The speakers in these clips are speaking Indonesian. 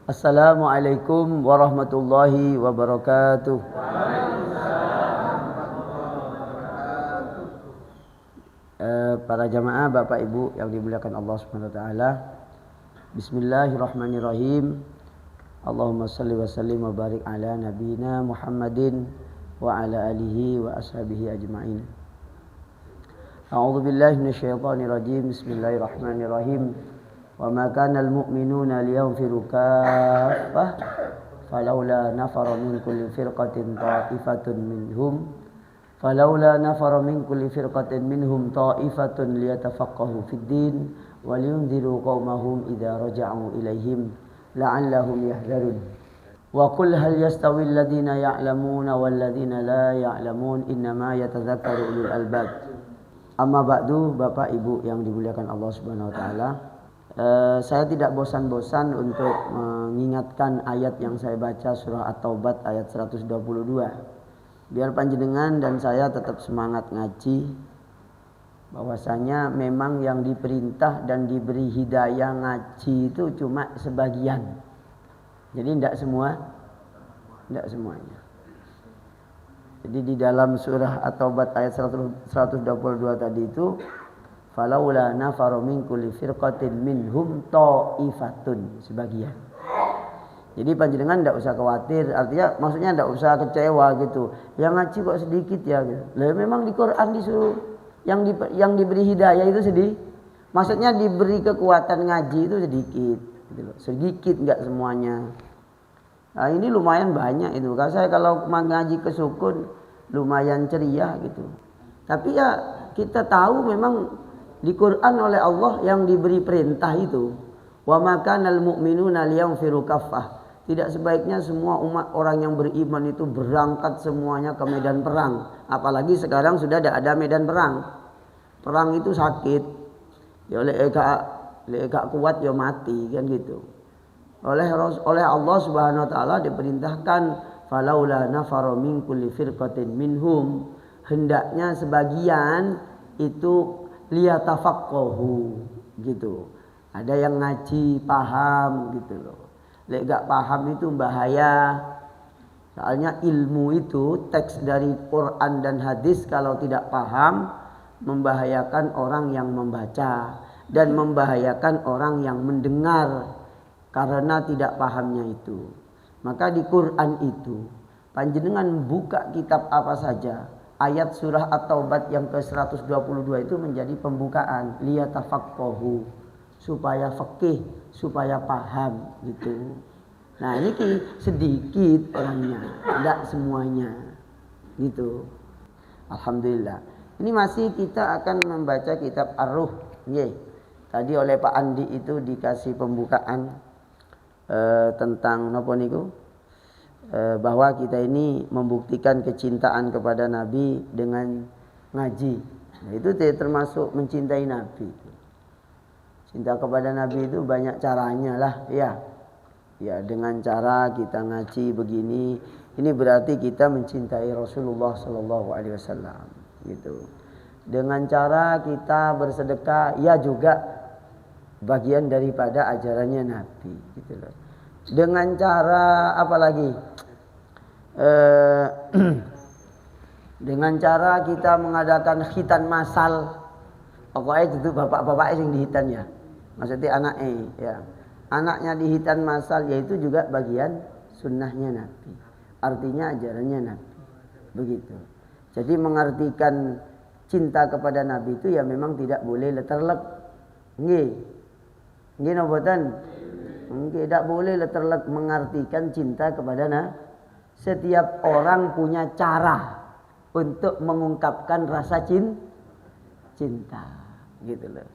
Assalamualaikum warahmatullahi wabarakatuh. Para jamaah, Bapak Ibu yang dimuliakan Allah Subhanahu wa taala. Bismillahirrahmanirrahim. Allahumma shalli wa sallim wa barik ala nabiyyina Muhammadin wa ala alihi wa ashabihi ajma'in. A'udzu billahi minasyaitonir rajim. Bismillahirrahmanirrahim. Wa ma kana al-mu'minuna liyanfiru kaffah falawla nafara min kulli firqatin ta'ifatun minhum liyatafaqahu fid din wa liyunziru qaumahum idza raja'u ilaihim la'allahum yahdharun. Wa qul hal yastawi alladhina ya'lamuna wal ladzina la ya'lamun innama yatadzakkaru ulul albab. Amma ba'du, Bapak Ibu yang dimuliakan Allah Subhanahu wa taala. Saya tidak bosan-bosan untuk mengingatkan ayat yang saya baca surah At-Taubah ayat 122. Biar panjenengan dan saya tetap semangat ngaji, bahwasanya memang yang diperintah dan diberi hidayah ngaji itu cuma sebagian. Jadi tidak semuanya. Jadi di dalam surah At-Taubah ayat 122 tadi itu, falaula nafaru min kulli firqatin minhum ta'ifatun, sebagian. Jadi panjenengan tidak usah khawatir, artinya maksudnya tidak usah kecewa gitu. Yang ngaji kok sedikit ya gitu. Lah memang di Quran disuruh yang diberi hidayah itu sedikit. Maksudnya diberi kekuatan ngaji itu sedikit gitu loh. Sedikit, enggak semuanya. Nah, ini lumayan banyak itu. Kalau ngaji ke Sukun lumayan ceria gitu. Tapi ya kita tahu memang di Quran oleh Allah yang diberi perintah itu, wa makanal mu'minuna liyanfiru kaffah. Tidak sebaiknya semua umat orang yang beriman itu berangkat semuanya ke medan perang. Apalagi sekarang sudah ada medan perang. Perang itu sakit. Ya oleh gak kuat ya mati kan gitu. Oleh Allah Subhanahu wa taala diperintahkan falaula nafaru min kulli firqatin minhum, hendaknya sebagian itu liyatafaqahu gitu. Ada yang ngaji paham gitu loh. Lek gak paham itu bahaya. Soalnya ilmu itu, teks dari Quran dan hadis kalau tidak paham membahayakan orang yang membaca dan membahayakan orang yang mendengar karena tidak pahamnya itu. Maka di Quran itu panjenengan buka kitab apa saja, ayat surah At-Taubah yang ke-122 itu menjadi pembukaan liyatafaqahu, supaya fikih, supaya paham gitu. Nah ini sedikit orangnya, tidak semuanya gitu. Alhamdulillah. Ini masih kita akan membaca kitab Ar-Ruh. Tadi oleh Pak Andi itu dikasih pembukaan tentang napa niku, bahwa kita ini membuktikan kecintaan kepada Nabi dengan ngaji. Nah, itu termasuk mencintai Nabi. Cinta kepada Nabi itu banyak caranya lah ya. Ya dengan cara kita ngaji begini, ini berarti kita mencintai Rasulullah sallallahu alaihi wasallam gitu. Dengan cara kita bersedekah, ya juga bagian daripada ajarannya Nabi gitu loh. Dengan cara apa lagi? Dengan cara kita mengadakan khitan massal. Pokoknya itu bapak-bapak yang dihitan ya. Maksudnya anaknya ya. Anaknya dihitan massal, yaitu juga bagian sunnahnya Nabi. Artinya ajarannya Nabi. Begitu. Jadi mengartikan cinta kepada Nabi itu ya memang tidak boleh leterlek. Nggih. Nggih napa boten? Nggih, tidak boleh leterlek mengartikan cinta kepada Nabi. Setiap orang punya cara untuk mengungkapkan rasa cinta. Gitu loh.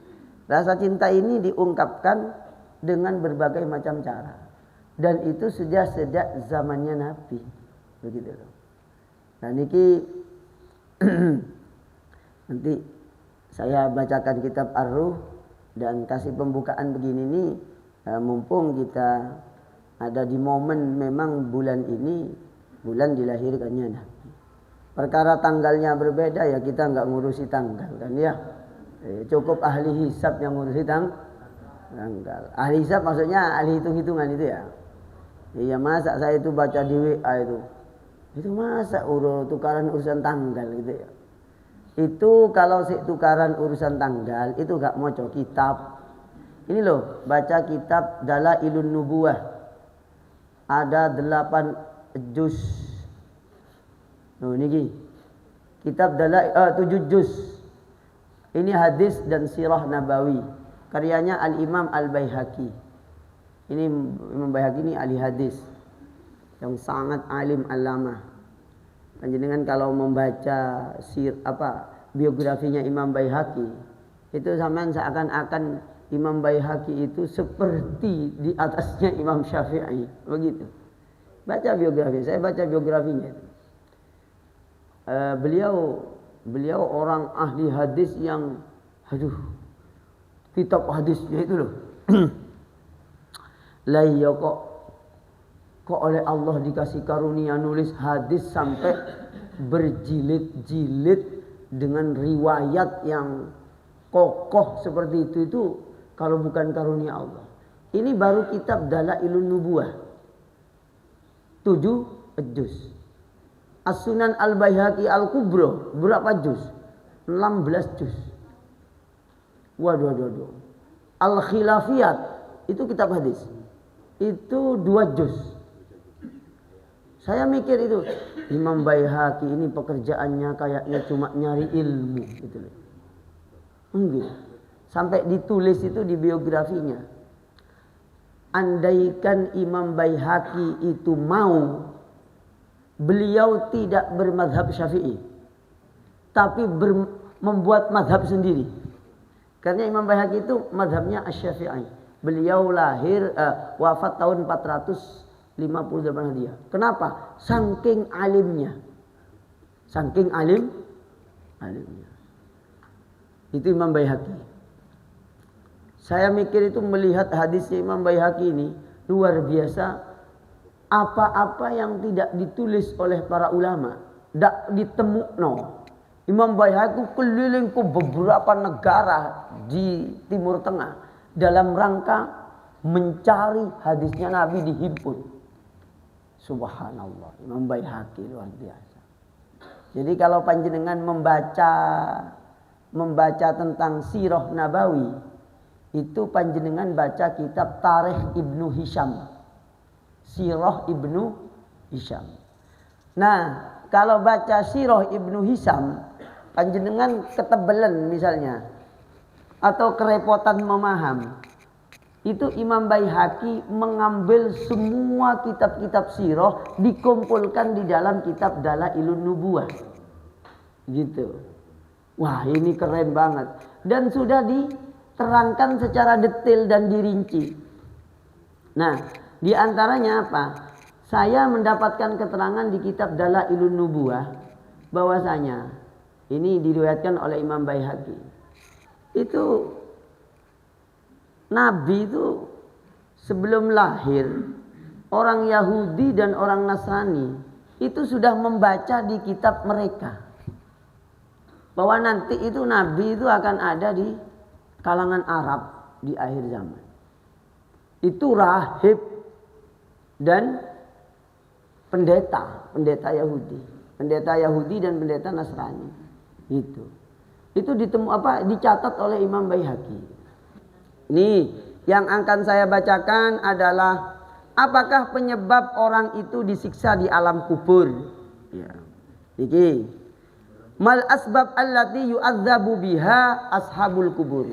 Rasa cinta ini diungkapkan dengan berbagai macam cara. Dan itu sejak zamannya Nabi. Begitu loh. Nah niki nanti saya bacakan kitab Ar-Ruh dan kasih pembukaan begini nih, mumpung kita ada di momen memang bulan ini bulan dilahirkannya Nabi. Perkara tanggalnya berbeda ya kita nggak ngurusi tanggal kan ya. Cukup ahli hisab yang ngurusi tanggal. Ahli hisab maksudnya ahli hitung-hitungan itu ya. Iya masa saya itu baca di WA itu. Itu masa tukaran urusan tanggal gitu ya. Itu kalau tukaran urusan tanggal itu gak mau kitab. Ini loh, baca kitab Dalailun Nubuwah. Ada 8 juz. Niki. Kitab 7 juz. Ini hadis dan sirah nabawi. Karyanya Al-Imam Al-Baihaqi. Ini Imam Baihaqi ini ahli hadis yang sangat alim alama. Panjenengan kalau membaca biografinya Imam Baihaqi, itu sampean seakan-akan Imam Baihaqi itu seperti di atasnya Imam Syafi'i, begitu. Baca biografi, saya baca biografinya. Beliau orang ahli hadis yang kitab hadisnya itu loh. Lah iya kok oleh Allah dikasih karunia nulis hadis sampai berjilid-jilid dengan riwayat yang kokoh seperti itu kalau bukan karunia Allah. Ini baru kitab Dalailun Nubuwah 7 juz. As-Sunan Al-Baihaqi Al-Kubra berapa juz? 16 juz. Waduh. Al-Khilafiyat itu kitab hadis. Itu 2 juz. Saya mikir itu Imam Baihaqi ini pekerjaannya kayaknya cuma nyari ilmu gitu loh. Enggak. Sampai ditulis itu di biografinya. Andaikan Imam Baihaqi itu mau, beliau tidak bermadhab Syafi'i, tapi membuat madhab sendiri. Karena Imam Baihaqi itu madhabnya Asy-Syafi'i. Beliau wafat tahun 458 Hijriah. Kenapa? Saking alimnya. Saking alimnya. Itu Imam Baihaqi. Saya mikir itu melihat hadisnya Imam Baihaqi ini luar biasa. Apa-apa yang tidak ditulis oleh para ulama, tidak ditemukno. Imam Baihaqi keliling ke beberapa negara di Timur Tengah dalam rangka mencari hadisnya Nabi dihimpun. Subhanallah, Imam Baihaqi luar biasa. Jadi kalau panjenengan membaca tentang sirah nabawi, itu panjenengan baca kitab Tarikh Ibnu Hisham. Sirah Ibnu Hisham. Nah, kalau baca Sirah Ibnu Hisham, panjenengan ketebelan misalnya atau kerepotan memaham. Itu Imam Baihaqi mengambil semua kitab-kitab sirah dikumpulkan di dalam kitab Dalailun Nubuwah. Gitu. Wah, ini keren banget dan sudah diterangkan secara detail dan dirinci. Nah, di antaranya apa? Saya mendapatkan keterangan di kitab Dalailun Nubuwah bahwasanya ini diriwayatkan oleh Imam Baihaqi. Itu Nabi itu sebelum lahir, orang Yahudi dan orang Nasrani itu sudah membaca di kitab mereka bahwa nanti itu Nabi itu akan ada di kalangan Arab di akhir zaman. Itu rahib dan pendeta Yahudi dan pendeta Nasrani. Itu dicatat oleh Imam Baihaqi. Nih, yang akan saya bacakan adalah apakah penyebab orang itu disiksa di alam kubur? Ya. Iki. Mal asbab allati yu'adzabu biha ashabul kubur.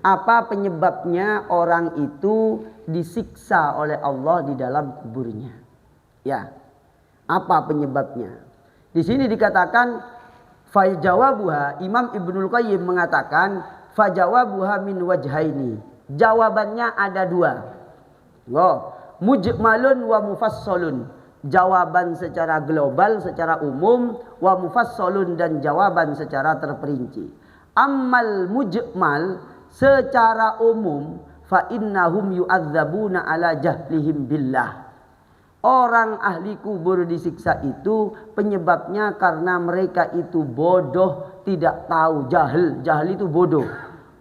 Apa penyebabnya orang itu disiksa oleh Allah di dalam kuburnya? Ya. Apa penyebabnya? Di sini dikatakan fajawabuha, Imam Ibnul Qayyim mengatakan fajawabuha min wajhaini. Jawabannya ada 2. Mujmalun wa mufassalun. Jawaban secara global, secara umum, wa mufassalun dan jawaban secara terperinci. Ammal mujmal secara umum fa innahum yu'adzabuna ala jahlihim billah. Orang ahli kubur disiksa itu penyebabnya karena mereka itu bodoh, tidak tahu, jahil. Jahil itu bodoh.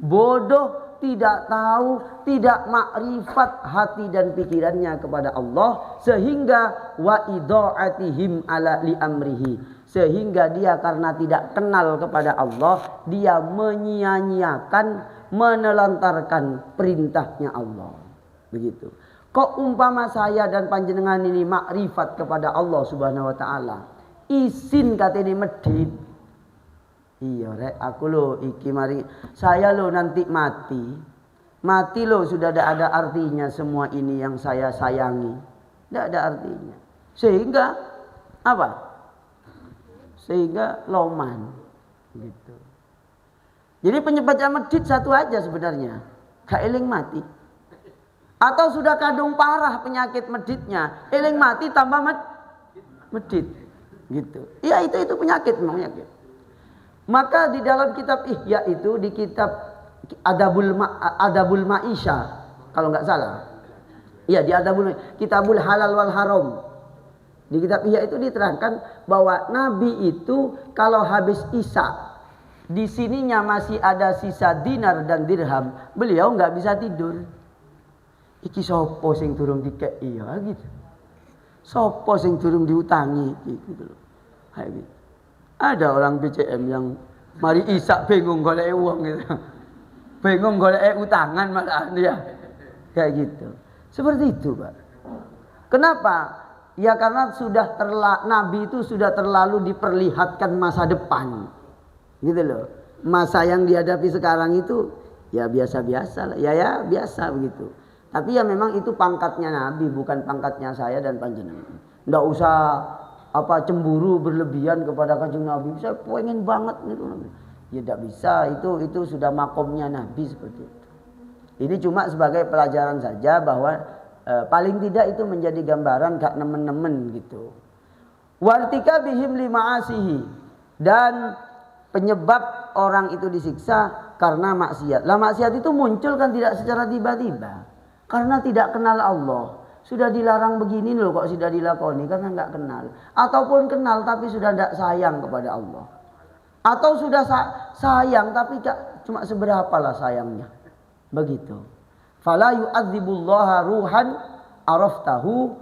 Bodoh tidak tahu, tidak makrifat hati dan pikirannya kepada Allah, sehingga wa idha'atihim ala li amrihi, sehingga dia karena tidak kenal kepada Allah, dia menyia-nyiakan, menelantarkan perintahnya Allah. Begitu. Kok umpama saya dan panjenengan ini makrifat kepada Allah Subhanahu wa taala, isin katene medhit. Iya rek, aku lo iki mari saya lo nanti mati. Mati lo sudah ada artinya semua ini yang saya sayangi. Tidak ada artinya. Sehingga apa? Sehingga loman gitu. Jadi penyebabnya medit satu aja sebenarnya. Eling mati. Atau sudah kadung parah penyakit meditnya, eling mati tambah medit. Gitu. Iya itu penyakit memang penyakit. Maka di dalam kitab Ihya itu, di kitab Adabul Ma'isyah kalau nggak salah. Iya di Kitabul Halal wal Haram. Di kitab Ihya itu diterangkan bahwa Nabi itu kalau habis Isya, di sininya masih ada sisa dinar dan dirham, beliau nggak bisa tidur. Iki sopo sing durung dikek iya gitu. Sopo sing durung diutangi gitu loh. Kayak gitu. Ada orang BCM yang mari Isya bingung golek uang gitu. Bingung golek utangan malah dia. Kayak gitu. Seperti itu, Pak. Kenapa? Ya karena Nabi itu sudah terlalu diperlihatkan masa depan. Gitu loh. Masa yang dihadapi sekarang itu ya biasa-biasa lah. Ya biasa begitu. Tapi ya memang itu pangkatnya Nabi, bukan pangkatnya saya dan panjenengan. Enggak usah cemburu berlebihan kepada Kanjeng Nabi. Saya pengen banget gitu. Ya tidak bisa, itu sudah makomnya Nabi seperti itu. Ini cuma sebagai pelajaran saja bahwa paling tidak itu menjadi gambaran gak nemen-nemen gitu. Wartika bihim lima'asihi, dan penyebab orang itu disiksa karena maksiat. Lah maksiat itu muncul kan tidak secara tiba-tiba. Karena tidak kenal Allah. Sudah dilarang begini loh kok sudah dilakoni karena nggak kenal. Ataupun kenal tapi sudah tidak sayang kepada Allah. Atau sudah sayang tapi cuma seberapa lah sayangnya. Begitu. Fala yu'adzibullaha ruhan arafathu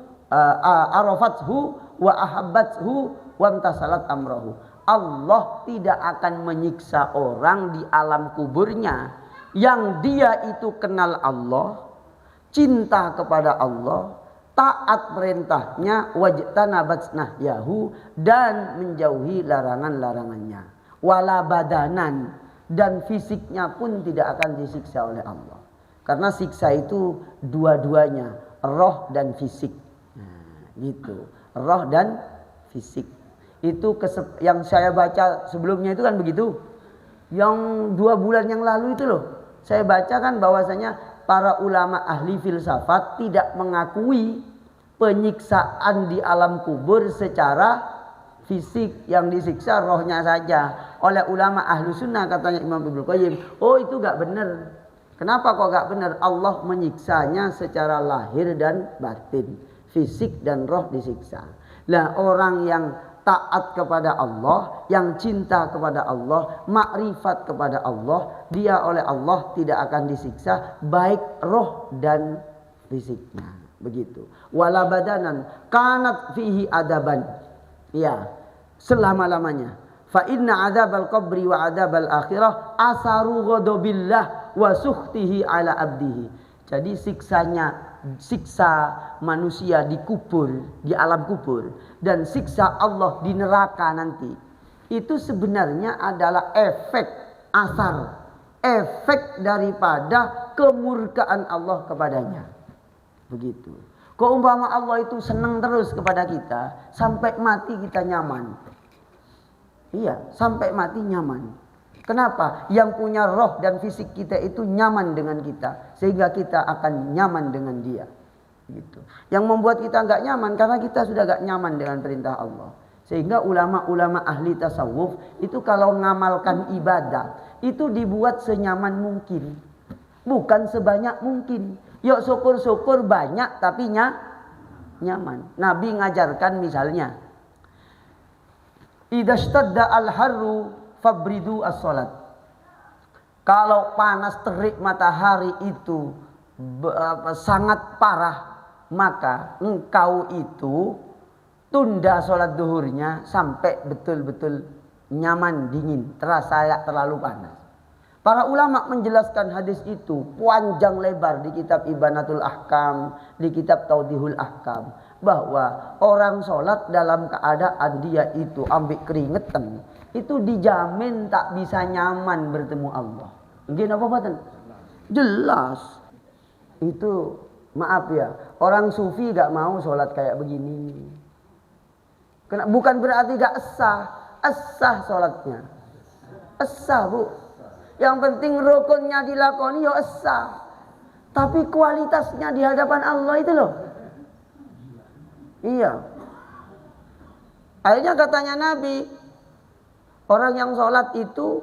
wa ahabbathu wa antasalat amrahu. Allah tidak akan menyiksa orang di alam kuburnya yang dia itu kenal Allah, cinta kepada Allah, taat perintahnya, wajtanabat nahyahu, dan menjauhi larangan-larangannya. Wala badanan, dan fisiknya pun tidak akan disiksa oleh Allah. Karena siksa itu dua-duanya, roh dan fisik. Nah, gitu. Roh dan fisik. Itu yang saya baca sebelumnya itu kan begitu. Yang 2 bulan yang lalu itu loh, saya baca kan bahwasanya para ulama ahli filsafat tidak mengakui penyiksaan di alam kubur secara fisik, yang disiksa rohnya saja. Oleh ulama ahlu sunnah katanya Imam Ibnu Qayyim, oh itu gak benar. Kenapa kok gak benar? Allah menyiksanya secara lahir dan batin, fisik dan roh disiksa. Lah orang yang taat kepada Allah, yang cinta kepada Allah, makrifat kepada Allah, dia oleh Allah tidak akan disiksa baik roh dan fisiknya. Begitu. Wala badanan kanat fihi adaban. Ya, selama-lamanya. Fa inna adzabal qabri wa adzabal akhirah asaru ghadabillah wa sukhtihi ala abdihi. Jadi siksa manusia di kubur, di alam kubur, dan siksa Allah di neraka nanti, itu sebenarnya adalah efek daripada kemurkaan Allah kepadanya. Begitu. Kok umpama Allah itu senang terus kepada kita, sampai mati kita nyaman. Iya, sampai mati nyaman. Kenapa? Yang punya roh dan fisik kita itu nyaman dengan kita, sehingga kita akan nyaman dengan dia. Gitu. Yang membuat kita nggak nyaman karena kita sudah nggak nyaman dengan perintah Allah. Sehingga ulama-ulama ahli tasawuf itu kalau ngamalkan ibadah itu dibuat senyaman mungkin, bukan sebanyak mungkin. Yuk syukur-syukur banyak tapi nyaman. Nabi ngajarkan misalnya, idza shtadda al-harru fabridu as-salat. Kalau panas terik matahari itu sangat parah, maka engkau itu tunda sholat duhurnya sampai betul-betul nyaman dingin, terasa terlalu panas. Para ulama menjelaskan hadis itu panjang lebar di kitab Ibanatul Ahkam, di kitab Taudihul Ahkam, bahwa orang sholat dalam keadaan dia itu ambek keringetan, itu dijamin tak bisa nyaman bertemu Allah. Gini apa badan? Jelas. Itu maaf ya, orang sufi gak mau sholat kayak begini. Bukan berarti gak sah sholatnya. Sah bu. Yang penting rukunnya dilakoni ya sah. Tapi kualitasnya di hadapan Allah itu loh. Iya. Akhirnya katanya Nabi, orang yang sholat itu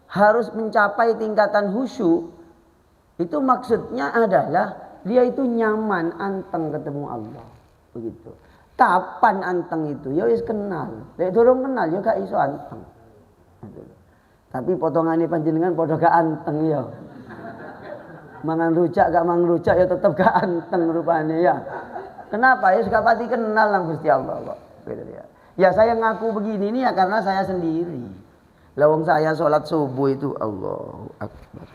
harus mencapai tingkatan khusyuk. Itu maksudnya adalah dia itu nyaman anteng ketemu Allah. Begitu. Kapan anteng itu? Ya wis kenal. Lek durung kenal ya gak iso anteng. Tapi potongannya panjenengan padha gak anteng ya. Mangan rujak gak mangan rujak ya tetep gak anteng rupanya ya. Kenapa? Ya suka pati kenal lang Gusti Allah kok. Gitu ya. Ya saya ngaku begini nih ya karena saya sendiri. Lawang saya sholat subuh itu Allahu Akbar.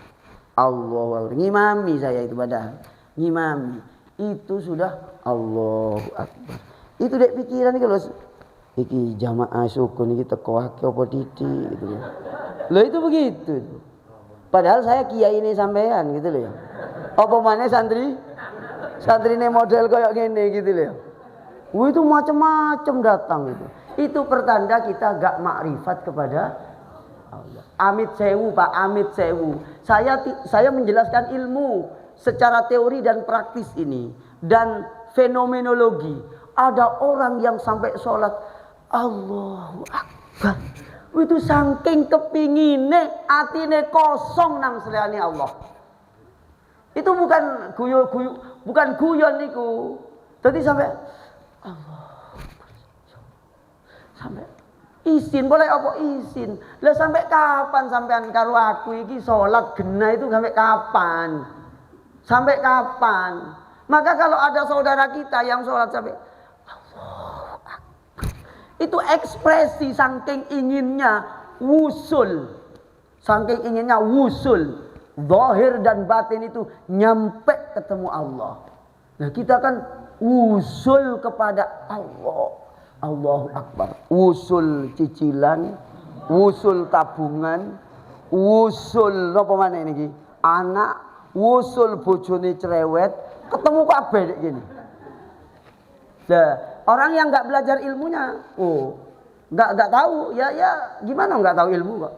Allahu Akbar. Ngimami saya itu padahal. Ngimami. Itu sudah Allahu Akbar. Itu dek pikiran iki lho. Iki jamaah sukun iki teko akeh apa titik gitu. Loh itu begitu. Padahal saya kiai ini sampean gitu loh ya. Apa maneh santrine model kayak gini gitu loh ya. Itu macam-macam datang itu. Itu pertanda kita gak makrifat kepada Allah. Amit sewu Pak, amit sewu. Saya menjelaskan ilmu secara teori dan praktis ini dan fenomenologi. Ada orang yang sampai sholat Allahu Akbar. Itu saking kepingine atine kosong nang seliyane Allah. Itu bukan guyon niku. Jadi sampai Allah sampai izin boleh apa izin. Lah sampai kapan sampean karo aku iki salat genah itu sampai kapan? Sampai kapan? Maka kalau ada saudara kita yang salat sampai Allah itu ekspresi saking inginnya wusul. Saking inginnya wusul. Zahir dan batin itu nyampe ketemu Allah. Nah kita kan wusul kepada Allah. Allahu Akbar. Wusul cicilan, wusul tabungan, wusul napa maneh niki? Anak, wusul bojone cerewet, ketemu kabeh nek gini. Nah, orang yang enggak belajar ilmunya, enggak tahu, ya gimana enggak tahu ilmu kok?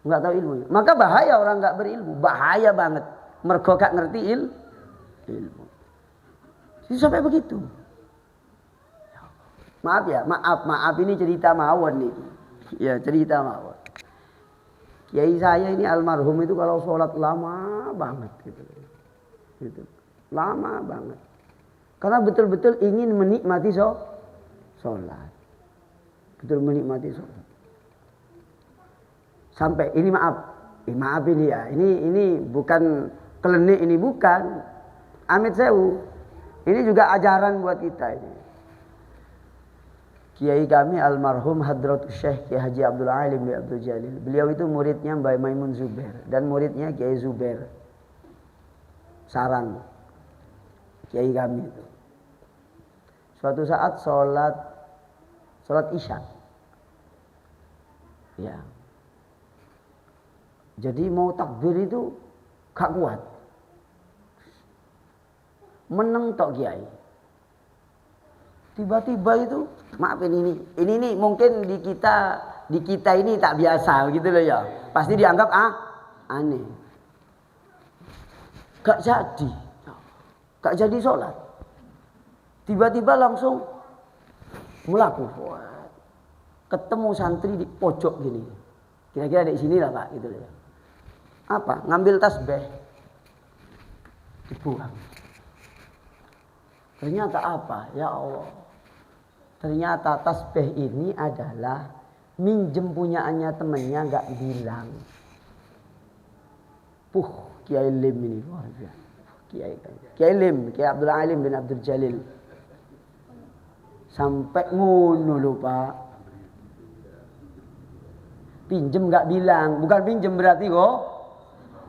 Enggak tahu ilmu. Maka bahaya orang enggak berilmu, bahaya banget. Mergo gak ngerti ilmu. Jadi sampai begitu. Maaf ya, maaf ini cerita mawon nih. Ya, cerita mawon. Kiai saya ini almarhum itu kalau sholat lama banget gitu. Lama banget. Karena betul-betul ingin menikmati sholat. Betul menikmati sholat. Sampai ini maaf ini ya. Ini bukan klenik, ini bukan. Amit sewu. Ini juga ajaran buat kita ini. Kiai kami almarhum Hadratus Syekh Kiai Haji Abdul Alim bin Abdul Jalil. Beliau itu muridnya Mbak Maimun Zubair dan muridnya Kiai Zubair Sarang. Kiai kami itu. Suatu saat sholat Isya. Ya. Jadi mau takbir itu gak kuat. Meneng tok Kiai. Tiba-tiba itu, maaf ini nih mungkin di kita ini tak biasa gitu loh ya. Pasti dianggap aneh. Gak jadi sholat. Tiba-tiba langsung melaku. Ketemu santri di pojok gini. Kira-kira di sini lah Pak gitu loh ya. Apa? Ngambil tasbih. Dibuang. Ternyata apa? Ya Allah. Ternyata tasbih ini adalah minjem punyaannya temennya nggak bilang. Kiai Lim ini luar biasa. Kiai Lim, Kiai Abdul Alim bin Abdul Jalil. Sampai ngono lho Pak. Pinjem nggak bilang, bukan pinjem berarti kok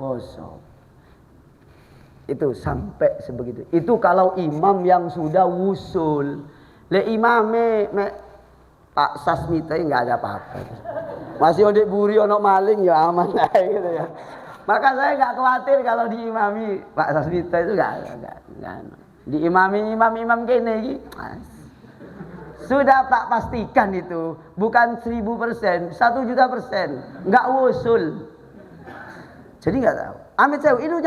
kosong. Itu sampai sebegitu. Itu kalau imam yang sudah wusul. Le imame Pak Sasmita nggak ada apa-apa. Masih odek buri ono maling ya aman aja gitu ya. Maka saya nggak khawatir kalau diimami Pak Sasmita itu nggak. Diimami imam kene iki. Sudah tak pastikan itu bukan 1000%, 1.000.000%, nggak wusul. Jadi nggak tahu. Amit saya itu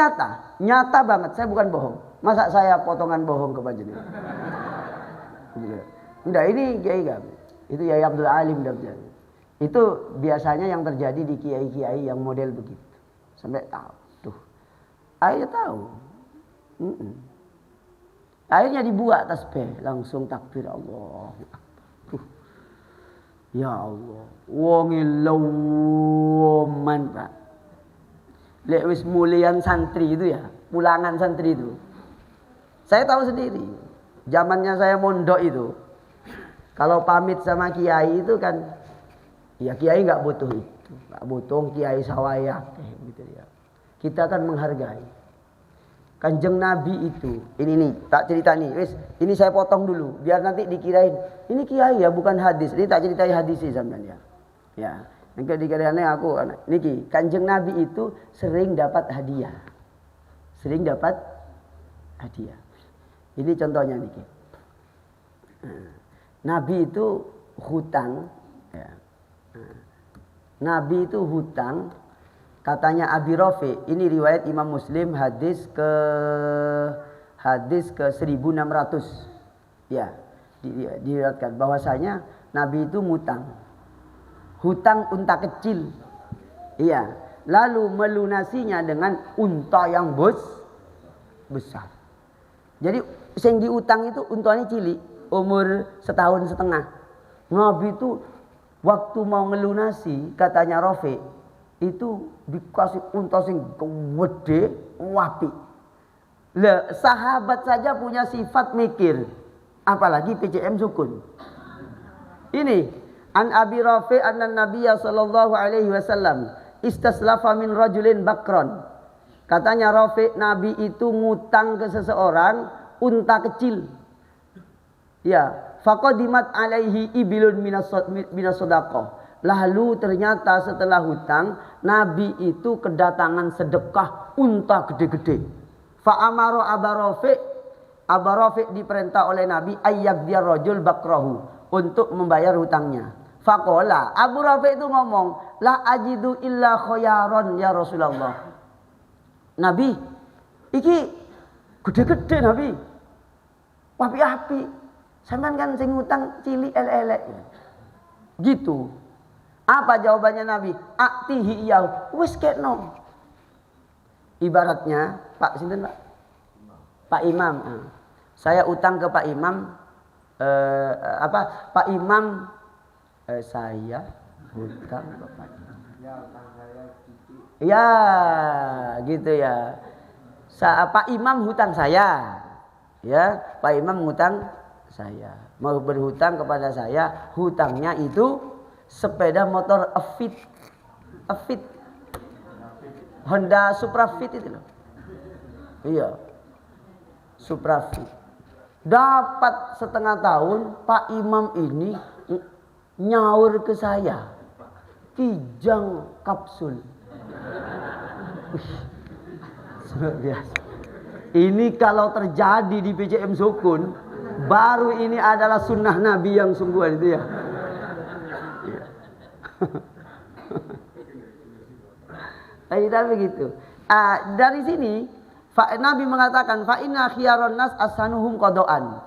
nyata banget. Saya bukan bohong. Masa saya potongan bohong ke panjenengan? Enggak, ini kiai kami. Itu Kiai Abdul Alim dan itu biasanya yang terjadi di kiai-kiai yang model begitu. Sampai tahu. Tuh. Akhirnya tahu. Akhirnya dibuat tasbih, langsung takbir Allah. Ya Allah, wonge loman Pak. Lek wis mulian santri itu ya, pulangan santri itu. Saya tahu sendiri. Zamannya saya mondok itu. Kalau pamit sama kiai itu kan ya kiai enggak butuh itu. Enggak butuh kiai sawaya gitu ya. Kita kan menghargai. Kanjeng Nabi itu, ini nih, tak cerita nih, wis, ini saya potong dulu, biar nanti dikirain, ini kiai ya, bukan hadis, ini tak ceritain hadis sih sampean ya. Ya, nanti dikirain aku, niki, Kanjeng Nabi itu sering dapat hadiah, Ini contohnya niki. Nabi itu hutang, ya. Nabi itu hutang. Katanya Abi Rafi, ini riwayat Imam Muslim hadis ke 1600. Ya, diriwayatkan bahwasanya Nabi itu hutang unta kecil. Iya, lalu melunasinya dengan unta yang besar. Jadi sing diutang itu untanya cilik, umur 1,5 tahun. Nabi itu waktu mau ngelunasi, katanya Rafi, itu dikasih unta sing gede, wapi. Lah, sahabat saja punya sifat mikir, apalagi PCM sukun. Ini an Abi Rafi anna Nabiyya sallallahu alaihi wasallam istaslafa min rajulin bakron. Katanya Rafi, Nabi itu ngutang ke seseorang unta kecil. Ya, faqadimat alaihi ibilun minas sadaqah. Lalu ternyata setelah hutang, Nabi itu kedatangan sedekah unta gede-gede. Fa'amaro Aba Rafi diperintah oleh Nabi ayyak dia rajul bakrahu, untuk membayar hutangnya. Faqala, Abu Rafi itu ngomong, la ajidu illa khayaron ya Rasulullah. Nabi, iki gede-gede Nabi. Wapi-api. Sampean kan sing ngutang cilik elek-elek. Gitu. Apa jawabannya Nabi? Aktihi iyau. Wis kekno. Ibaratnya, Pak sinten Pak? Pak Imam. Saya utang ke Pak Imam Pak Imam saya hutang ke Pak Imam. Ya, gitu ya. Pak Imam hutang saya. Ya, Pak Imam hutang saya. Mau berhutang kepada saya, hutangnya itu sepeda motor Afit Honda Suprafit itu loh. Iya, Suprafit. Dapat 1,5 tahun, Pak Imam ini nyaur ke saya, Kijang kapsul. Luar biasa. Ini kalau terjadi di PCM Sukun, baru ini adalah sunnah Nabi yang sungguhan itu ya. Tapi begitu. Dari sini Nabi mengatakan fa inna khiyaron nas asanuhum qadoan.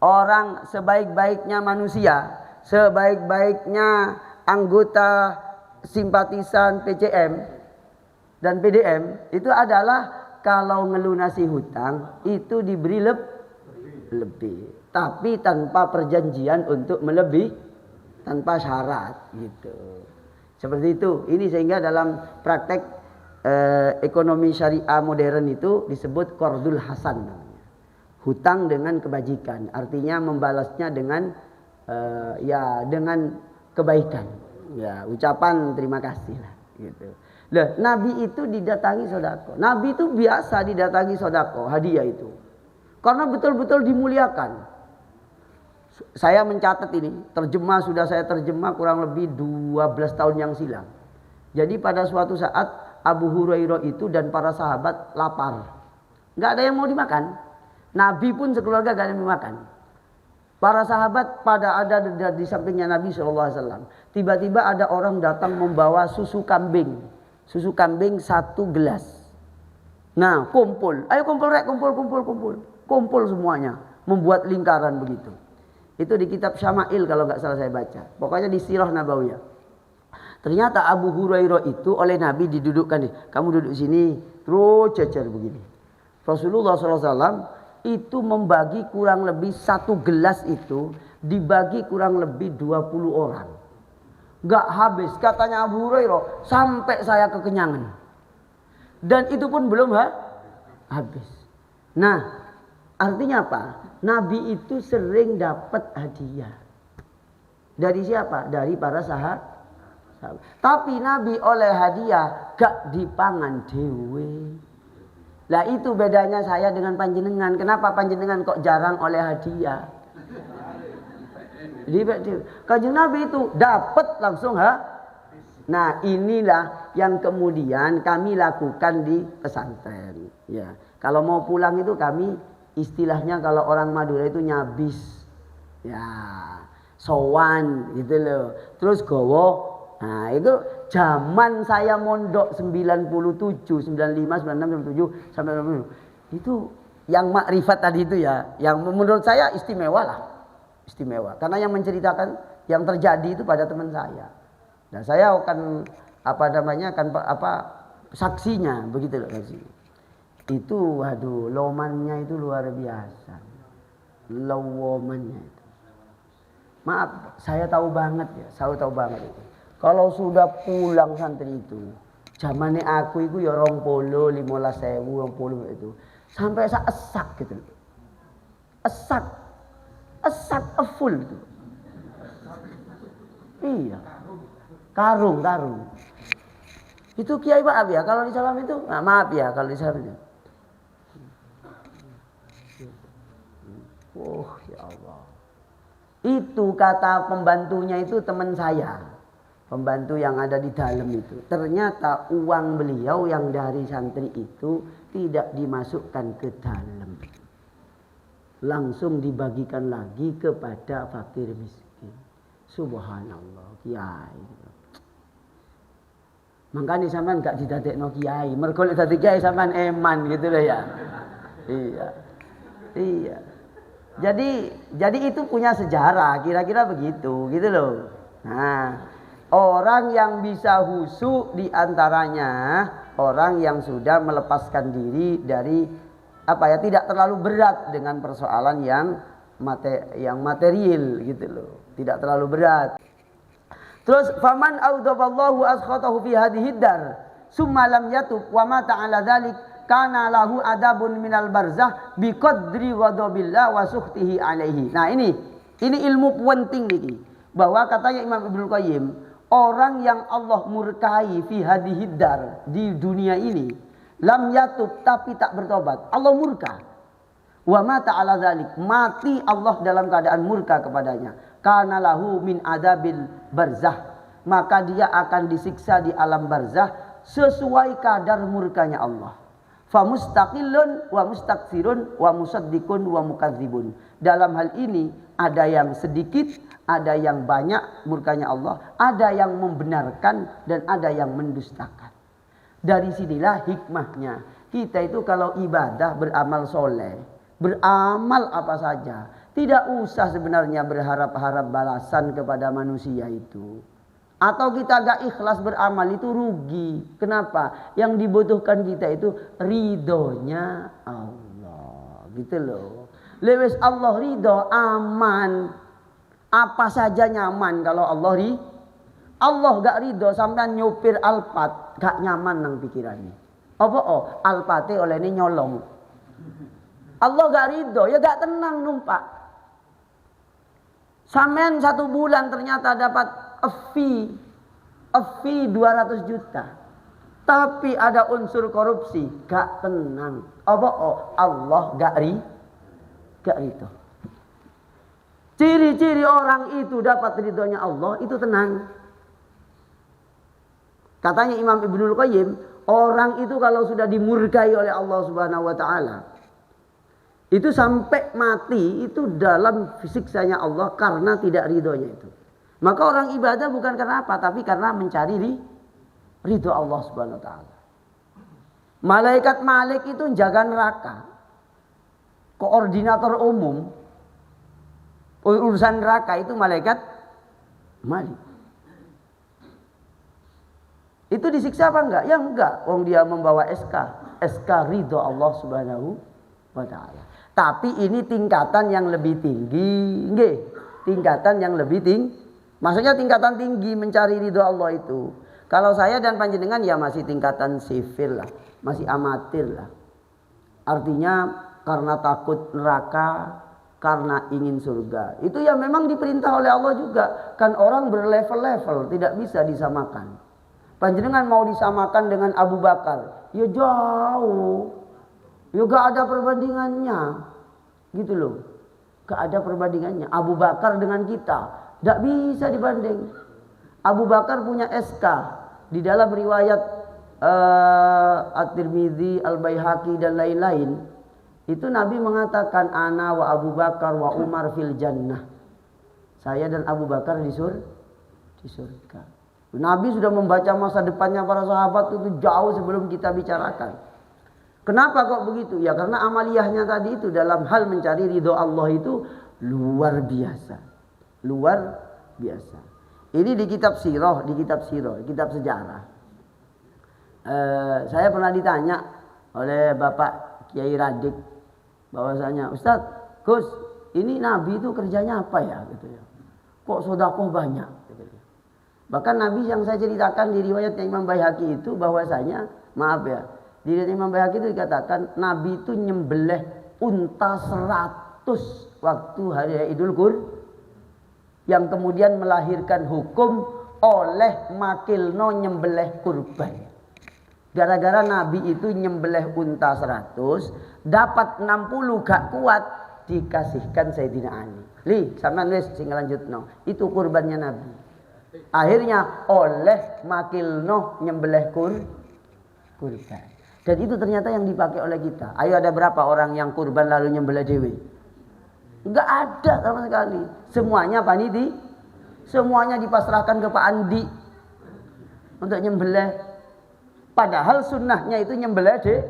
Orang sebaik-baiknya manusia, sebaik-baiknya anggota simpatisan PCM dan PDM itu adalah kalau ngelunasi hutang itu diberi lebih, tapi tanpa perjanjian untuk tanpa syarat gitu. Seperti itu. Ini sehingga dalam praktek ekonomi syariah modern itu disebut qardul hasan namanya. Hutang dengan kebajikan. Artinya membalasnya dengan dengan kebaikan. Ya, ucapan terima kasih lah gitu. Lah, Nabi itu didatangi sodako. Nabi itu biasa didatangi sodako, hadiah itu. Karena betul-betul dimuliakan. Saya mencatat ini, sudah saya terjemah kurang lebih 12 tahun yang silam. Jadi pada suatu saat Abu Hurairah itu dan para sahabat lapar. Nggak ada yang mau dimakan. Nabi pun sekeluarga nggak ada yang mau makan. Para sahabat pada ada di sampingnya Nabi SAW. Tiba-tiba ada orang datang membawa susu kambing. Susu kambing 1 gelas. Nah, kumpul. Ayo kumpul rek, kumpul. Kumpul semuanya. Membuat lingkaran begitu. Itu di kitab Syama'il kalau nggak salah saya baca. Pokoknya di Sirah Nabawiyah. Ternyata Abu Hurairah itu oleh Nabi didudukkan nih. Kamu duduk sini, terus cecer begini. Rasulullah SAW itu membagi kurang lebih 1 gelas itu dibagi kurang lebih 20 orang. Gak habis, katanya Abu Hurairah, sampai saya kekenyangan. Dan itu pun belum habis. Nah, artinya apa? Nabi itu sering dapat hadiah. Dari siapa? Dari para sahabat. Tapi Nabi oleh hadiah gak dipangan dewe. Lah itu bedanya saya dengan panjenengan. Kenapa panjenengan kok jarang oleh hadiah? Kanjeng Nabi itu dapat langsung Nah, inilah yang kemudian kami lakukan di pesantren. Ya, kalau mau pulang itu kami istilahnya kalau orang Madura itu nyabis. Ya, sowan gitu loh. Terus gowo. Nah, itu zaman saya mondok 97, 95, 96, 97 sampai 97. Itu yang makrifat tadi itu ya, yang menurut saya istimewa lah. Istimewa. Karena yang menceritakan yang terjadi itu pada teman saya. Dan saya akan saksinya begitu loh saksi. Itu waduh, lomannya itu luar biasa. Lowomannya itu. Maaf, saya tahu banget ya, saya tahu banget itu. Kalau sudah pulang santri itu, zamannya aku itu ya 20, 15.000, 20 itu. Sampai saya esak gitu. Esak full itu. Iya. Karung. Itu kiai maaf ya, kalau di salam itu, nah, maaf ya kalau di salam itu. Oh ya Allah. Itu kata pembantunya itu teman saya. Pembantu yang ada di dalam itu. Ternyata uang beliau yang dari santri itu tidak dimasukkan ke dalam. Langsung dibagikan lagi kepada fakir miskin. Subhanallah, kiai. Makanya sampean gak didadekno kiai. Mergo lek dadi kiai sampean eman gitu loh ya. Iya. Jadi itu punya sejarah, kira-kira begitu, gitu loh. Nah, orang yang bisa husu diantaranya orang yang sudah melepaskan diri dari tidak terlalu berat dengan persoalan yang material gitu loh, tidak terlalu berat. Terus faman audaballahu askhatahu fi hadhihi dar summa lam yatub wa mata ala dzalik kana lahu adabun minal barzah biqadri ghadabillah wa sukhtihi alaihi. Nah, ini ilmu penting nih, bahwa katanya Imam Ibnu Qayyim, orang yang Allah murkai fi hadhihi dar di dunia ini, lam yatub tapi tak bertobat, Allah murka. Wa mata ala dzalik, mati Allah dalam keadaan murka kepadanya. Kana lahu min adabil barzah, maka dia akan disiksa di alam barzah sesuai kadar murkanya Allah. Fa mustaqillun wa mustakfirun wa musaddiqun wa mukadzibun. Dalam hal ini ada yang sedikit, ada yang banyak murkanya Allah, ada yang membenarkan dan ada yang mendustakan. Dari sinilah hikmahnya. Kita itu kalau ibadah, beramal soleh, beramal apa saja, tidak usah sebenarnya berharap-harap balasan kepada manusia itu. Atau kita gak ikhlas beramal itu rugi. Kenapa? Yang dibutuhkan kita itu ridhonya Allah. Gitu loh. Lewis Allah ridho aman. Apa saja nyaman kalau Allah gak ridho sampean nyupir Alphard gak nyaman nang pikirannya. Apa Alphard oleh ini nyolong. Allah gak ridho ya gak tenang numpak. Sampean 1 bulan ternyata dapat fee 200 juta. Tapi ada unsur korupsi, gak tenang. Apa Allah gak ridho. Ciri-ciri orang itu dapat ridhonya Allah itu tenang. Katanya Imam Ibnul Qayyim, orang itu kalau sudah dimurkai oleh Allah Subhanahu wa taala, itu sampai mati itu dalam siksanya Allah karena tidak ridhonya itu. Maka orang ibadah bukan karena apa, tapi karena mencari ridho Allah Subhanahu wa taala. Malaikat Malik itu jaga neraka. Koordinator umum urusan neraka itu malaikat Malik. Itu disiksa apa enggak? Ya enggak. Wong dia membawa SK ridho Allah Subhanahu wa taala. Tapi ini tingkatan yang lebih tinggi, nggih. Tingkatan yang lebih tinggi. Maksudnya tingkatan tinggi mencari ridho Allah itu. Kalau saya dan panjenengan ya masih tingkatan sivil lah, masih amatir lah. Artinya karena takut neraka, karena ingin surga. Itu ya memang diperintah oleh Allah juga. Kan orang berlevel-level, tidak bisa disamakan. Panjenengan mau disamakan dengan Abu Bakar, ya jauh. Ya gak ada perbandingannya. Gitu loh. Gak ada perbandingannya. Abu Bakar dengan kita, gak bisa dibanding. Abu Bakar punya SK di dalam riwayat At-Tirmidzi, Al-Baihaqi dan lain-lain. Itu Nabi mengatakan ana wa Abu Bakar wa Umar fil jannah. Saya dan Abu Bakar di surga. Nabi sudah membaca masa depannya para sahabat itu jauh sebelum kita bicarakan. Kenapa kok begitu? Ya karena amaliyahnya tadi itu dalam hal mencari ridho Allah itu luar biasa. Luar biasa. Ini di kitab sirah, di kitab sejarah. Saya pernah ditanya oleh Bapak Kiai Radik bahwasanya, Ustaz, Gus, ini Nabi itu kerjanya apa ya? Gitu ya. Kok sedekah banyak? Gitu ya. Bahkan Nabi yang saya ceritakan di riwayatnya Imam Baihaqi itu bahwasanya, maaf ya, di riwayat Imam Baihaqi itu dikatakan Nabi itu nyembelih unta 100 waktu hari Idul Kur, yang kemudian melahirkan hukum oleh makilno nyembelih kurban. Gara-gara Nabi itu nyembelih unta 100, dapat 60 gak kuat, dikasihkan Sayyidina Ali. Li, sampean wis sing lanjutno. Itu kurbannya Nabi. Akhirnya oleh makilno nyembelih kurban. Dan itu ternyata yang dipakai oleh kita. Ayo, ada berapa orang yang kurban lalu nyembelih dewe? Enggak ada sama sekali. Semuanya paniti. Semuanya dipasrahkan ke Pak Andi untuk nyembelih. Padahal sunnahnya itu nyembelih deh.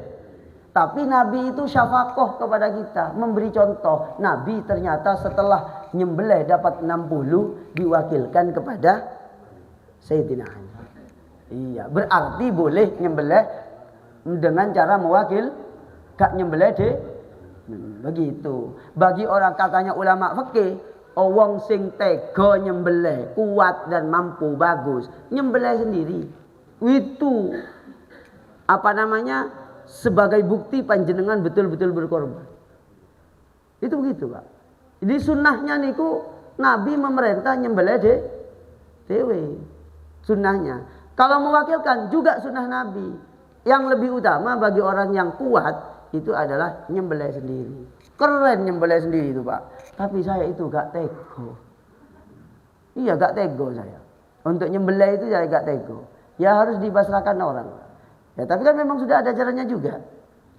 Tapi Nabi itu syafaqah kepada kita, memberi contoh. Nabi ternyata setelah nyembelih dapat 60 diwakilkan kepada Sayyidina Ali. Iya, berarti boleh nyembelih dengan cara mewakil, gak nyembelih deh. Begitu. Bagi orang katanya ulama fikih, wong sing tega nyembelih, kuat dan mampu, bagus, nyembelih sendiri. Itu apa namanya? Sebagai bukti panjenengan betul-betul berkorban. Itu begitu, Pak. Jadi sunnahnya niku Nabi memerintah nyembelih dewe. Sunnahnya. Kalau mewakilkan juga sunnah Nabi. Yang lebih utama bagi orang yang kuat itu adalah nyembelih sendiri. Keren nyembelih sendiri itu, Pak. Tapi saya itu gak tego. Iya, gak tego saya. Untuk nyembelih itu saya gak tego. Ya harus dipasrahkan orang. Ya, tapi kan memang sudah ada caranya juga.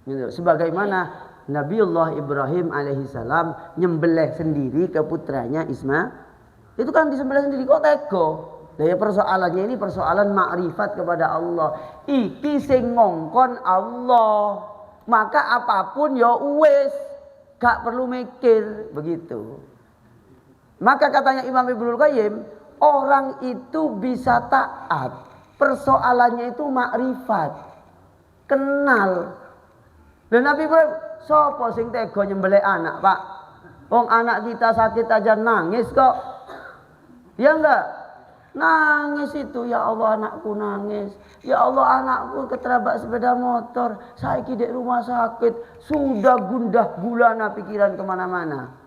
Gitu. Sebagaimana Nabiullah Ibrahim alaihissalam nyembelih sendiri ke putranya Ismail. Itu kan disembelih sendiri, kok tego? Daya persoalannya ini persoalan makrifat kepada Allah. Iki sing ngongkon Allah. Maka apapun ya wis, gak perlu mikir begitu. Maka katanya Imam Ibnul Qayyim, orang itu bisa taat. Persoalannya itu makrifat, kenal. Dan Nabi Ibrahim, sopo sing tega nyembelih anak, Pak? Wong anak kita sakit aja nangis kok. Ya enggak? Nangis itu, ya Allah anakku nangis. Ya Allah anakku keterabak sepeda motor. Saiki di rumah sakit. Sudah gundah gulana pikiran kemana-mana.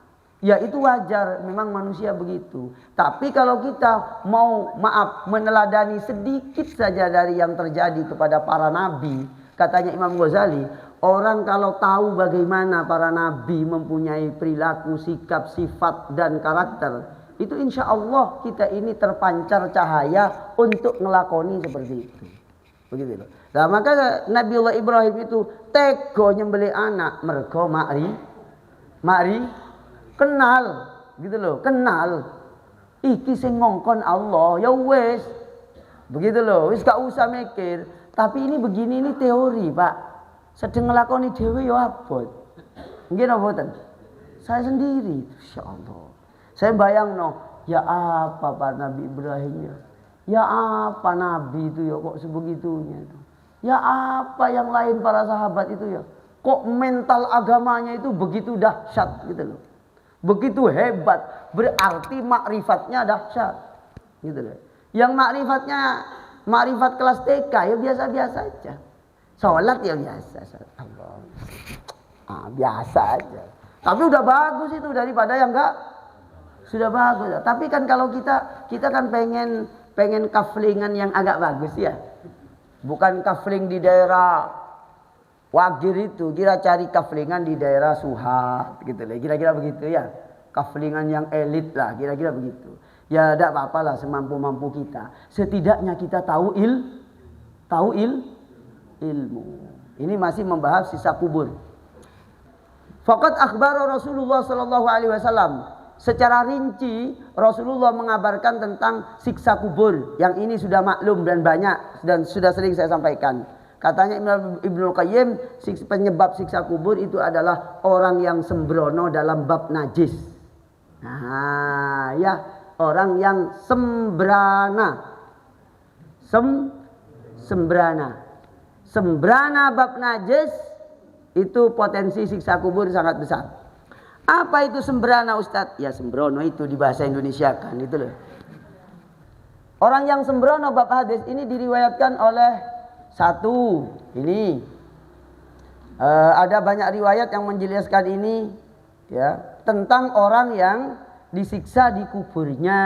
Ya itu wajar, memang manusia begitu. Tapi kalau kita mau meneladani sedikit saja dari yang terjadi kepada para nabi. Katanya Imam Ghazali, orang kalau tahu bagaimana para nabi mempunyai perilaku, sikap, sifat dan karakter, itu insya Allah kita ini terpancar cahaya untuk ngelakoni seperti itu. Begitu loh. Nah maka Nabiullah Ibrahim itu tego nyembelih anak mergo mari kenal gitu loh, kenal iki sing ngongkon Allah ya wis. Begitu loh, wis gak usah mikir. Tapi ini begini, ini teori, Pak. Sedang ngelakoni dhewe ya abot. Nggih napa mboten? Saya sendiri, insyaallah. Saya bayang ya apa Pak Nabi Ibrahim ya? Ya apa Nabi itu ya kok sebegitunya itu? Ya apa yang lain para sahabat itu ya? Kok mental agamanya itu begitu dahsyat gitu loh. Begitu hebat, berarti makrifatnya dahsyat. Gitu loh. Yang makrifat kelas TK ya biasa-biasa aja. Salat ya biasa, Allah. Biasa aja. Tapi udah bagus itu daripada yang enggak. Sudah bagus. Tapi kan kalau kita kan pengen kaflingan yang agak bagus ya. Bukan kafling di daerah Wagir itu, kira cari kaflingan di daerah Suhat gitu lah. Kira-kira begitu ya. Kaflingan yang elit lah, kira-kira begitu. Ya tidak apa-apa lah semampu-mampu kita. Setidaknya kita tahu ilmu. Ini masih membahas sisa kubur. Faqad akhbara Rasulullah sallallahu alaihi wasallam. Secara rinci Rasulullah mengabarkan tentang siksa kubur. Yang ini sudah maklum dan banyak dan sudah sering saya sampaikan. Katanya Ibnu Qayyim, penyebab siksa kubur itu adalah orang yang sembrono dalam bab najis. Nah, ya, orang yang sembrana. Sembrana bab najis itu potensi siksa kubur sangat besar. Apa itu sembrana Ustadz? Ya sembrono itu di bahasa Indonesia kan itu loh. Orang yang sembrono bab hadis ini diriwayatkan oleh satu. Ini ada banyak riwayat yang menjelaskan ini ya tentang orang yang disiksa di kuburnya.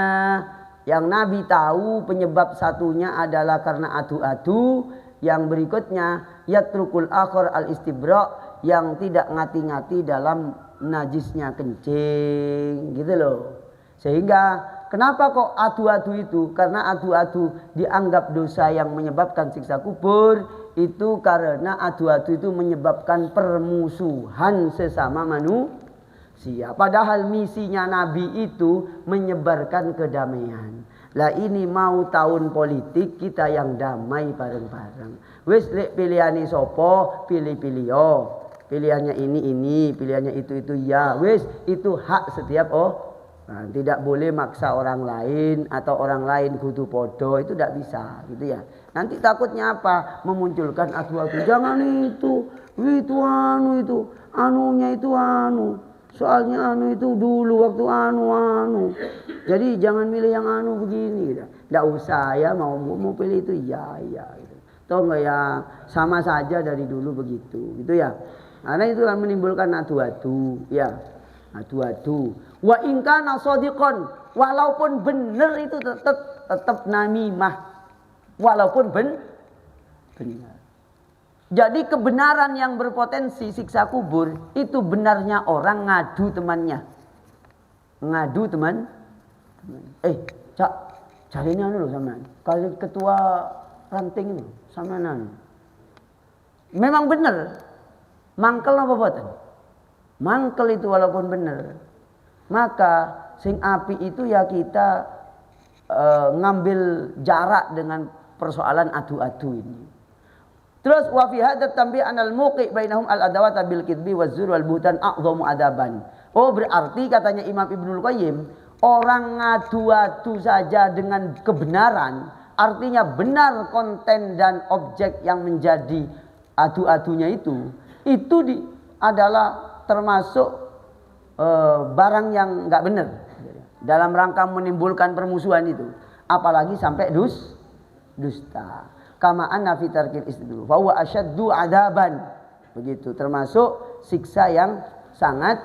Yang Nabi tahu penyebab satunya adalah karena adu-adu. Yang berikutnya yatrukul akhir al-istibra, yang tidak ngati-ngati dalam najisnya kencing gitu loh. Sehingga kenapa kok adu-adu itu? Karena adu-adu dianggap dosa yang menyebabkan siksa kubur. Itu karena adu-adu itu menyebabkan permusuhan sesama manusia. Padahal misinya Nabi itu menyebarkan kedamaian. Lah ini mau tahun politik kita yang damai bareng-bareng. Wis lek pilihane sapa, pilih-pilih yo. Pilihannya ini, pilihannya itu ya. Wis itu hak setiap Nah, tidak boleh maksa orang lain atau orang lain kudu podo, itu tidak bisa gitu ya. Nanti takutnya apa? Memunculkan adu-adu. Jangan itu anunya itu anu. Soalnya anu itu dulu waktu anu. Jadi jangan milih yang anu begini gitu. Tidak usah ya mau pilih itu ya gitu. Toh enggak ya sama saja dari dulu begitu gitu ya. Karena itu akan menimbulkan adu-adu ya. Adu-adu. Wa in kana shadiqan, walaupun benar itu tetap namimah. Walaupun benar. Jadi kebenaran yang berpotensi siksa kubur itu benarnya orang ngadu temannya. Ngadu teman. Cak, carinya dulu sama. Kalau ketua ranting itu sama nan. Memang benar. Mangkel apa boten? Mangkel itu walaupun benar. Maka sing api itu ya kita ngambil jarak dengan persoalan adu-adu ini. Terus wa fi hadza tanbih anal muqi bainahum al adawata bil kidbi waz zur wal buhtan a'dhamu adaban. Oh berarti katanya Imam Ibnul Qayyim, orang ngadu-adu saja dengan kebenaran, artinya benar konten dan objek yang menjadi adu-adunya itu adalah termasuk barang yang enggak benar. dalam rangka menimbulkan permusuhan itu. Apalagi sampai dusta. Kama anna fi tarkil istidlal fa huwa asyaddu adaban. Begitu, termasuk siksa yang sangat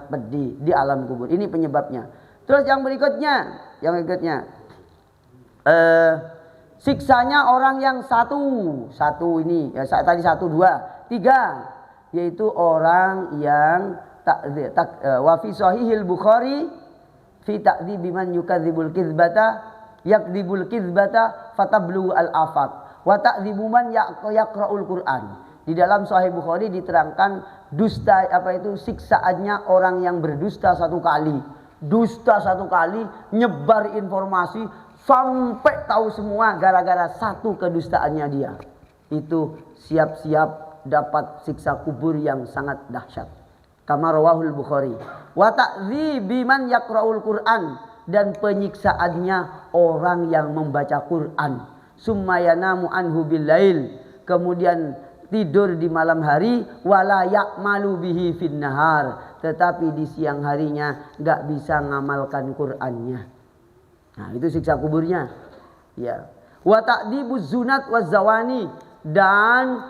pedih di alam kubur. Ini penyebabnya. Terus yang berikutnya, siksanya orang yang satu ini ya, tadi 1, 2, 3, yaitu orang yang wa fi sahihil Bukhari fi ta'dzibi man yukadzibul kizbata fatablu al afaq wa ta'dzibu man yaqra'ul Qur'an. Di dalam Sahih Bukhari diterangkan dusta siksaannya orang yang berdusta satu kali. Dusta satu kali, nyebar informasi sampai tahu semua gara-gara satu kedustaannya dia. Itu siap-siap dapat siksa kubur yang sangat dahsyat. Kama rawahul Bukhari. Wa ta'dzibi man yaqra'ul Qur'an, dan penyiksaannya orang yang membaca Quran. Summa yanamu anhu billail, kemudian tidur di malam hari, wala ya'malu bihi fin nahar, tetapi di siang harinya enggak bisa ngamalkan Qur'annya. Nah, itu siksa kuburnya. Ya. Wa ta'dibuz zunat waz zawani, dan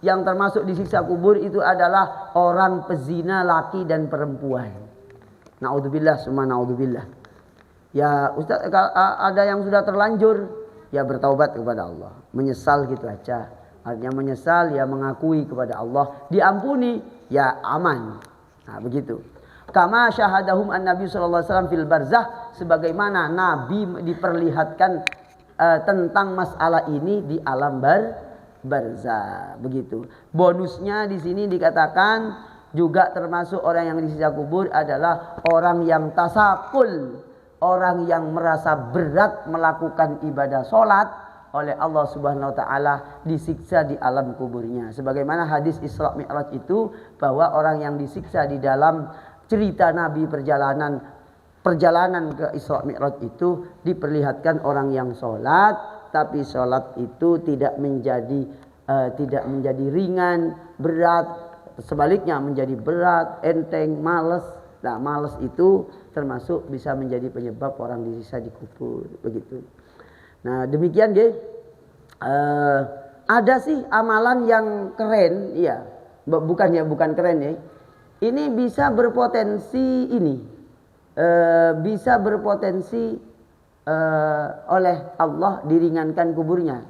yang termasuk di siksa kubur itu adalah orang pezina laki dan perempuan. Naudzubillah summa naudzubillah. Ya Ustaz, ada yang sudah terlanjur, ya bertaubat kepada Allah, menyesal gitu aja. Artinya menyesal, ya mengakui kepada Allah, diampuni, ya aman. Nah begitu. Kama syahadahum an-nabi sallallahu alaihi wasallam fil barzah, sebagaimana Nabi diperlihatkan tentang masalah ini di alam barzah. Begitu. Bonusnya di sini dikatakan juga termasuk orang yang disiksa kubur adalah orang yang tasakul, orang yang merasa berat melakukan ibadah sholat oleh Allah Subhanahu wa taala, disiksa di alam kuburnya. Sebagaimana hadis Isra Mi'raj itu, bahwa orang yang disiksa di dalam cerita Nabi perjalanan ke Isra Mi'raj itu diperlihatkan orang yang sholat, tapi sholat itu tidak menjadi ringan, berat, sebaliknya menjadi berat, enteng, malas. Nah, malas itu termasuk bisa menjadi penyebab orang disiksa di kubur, begitu. Nah, demikian deh. Ada sih amalan yang keren, iya. Bukan keren ya. Ini bisa berpotensi oleh Allah diringankan kuburnya,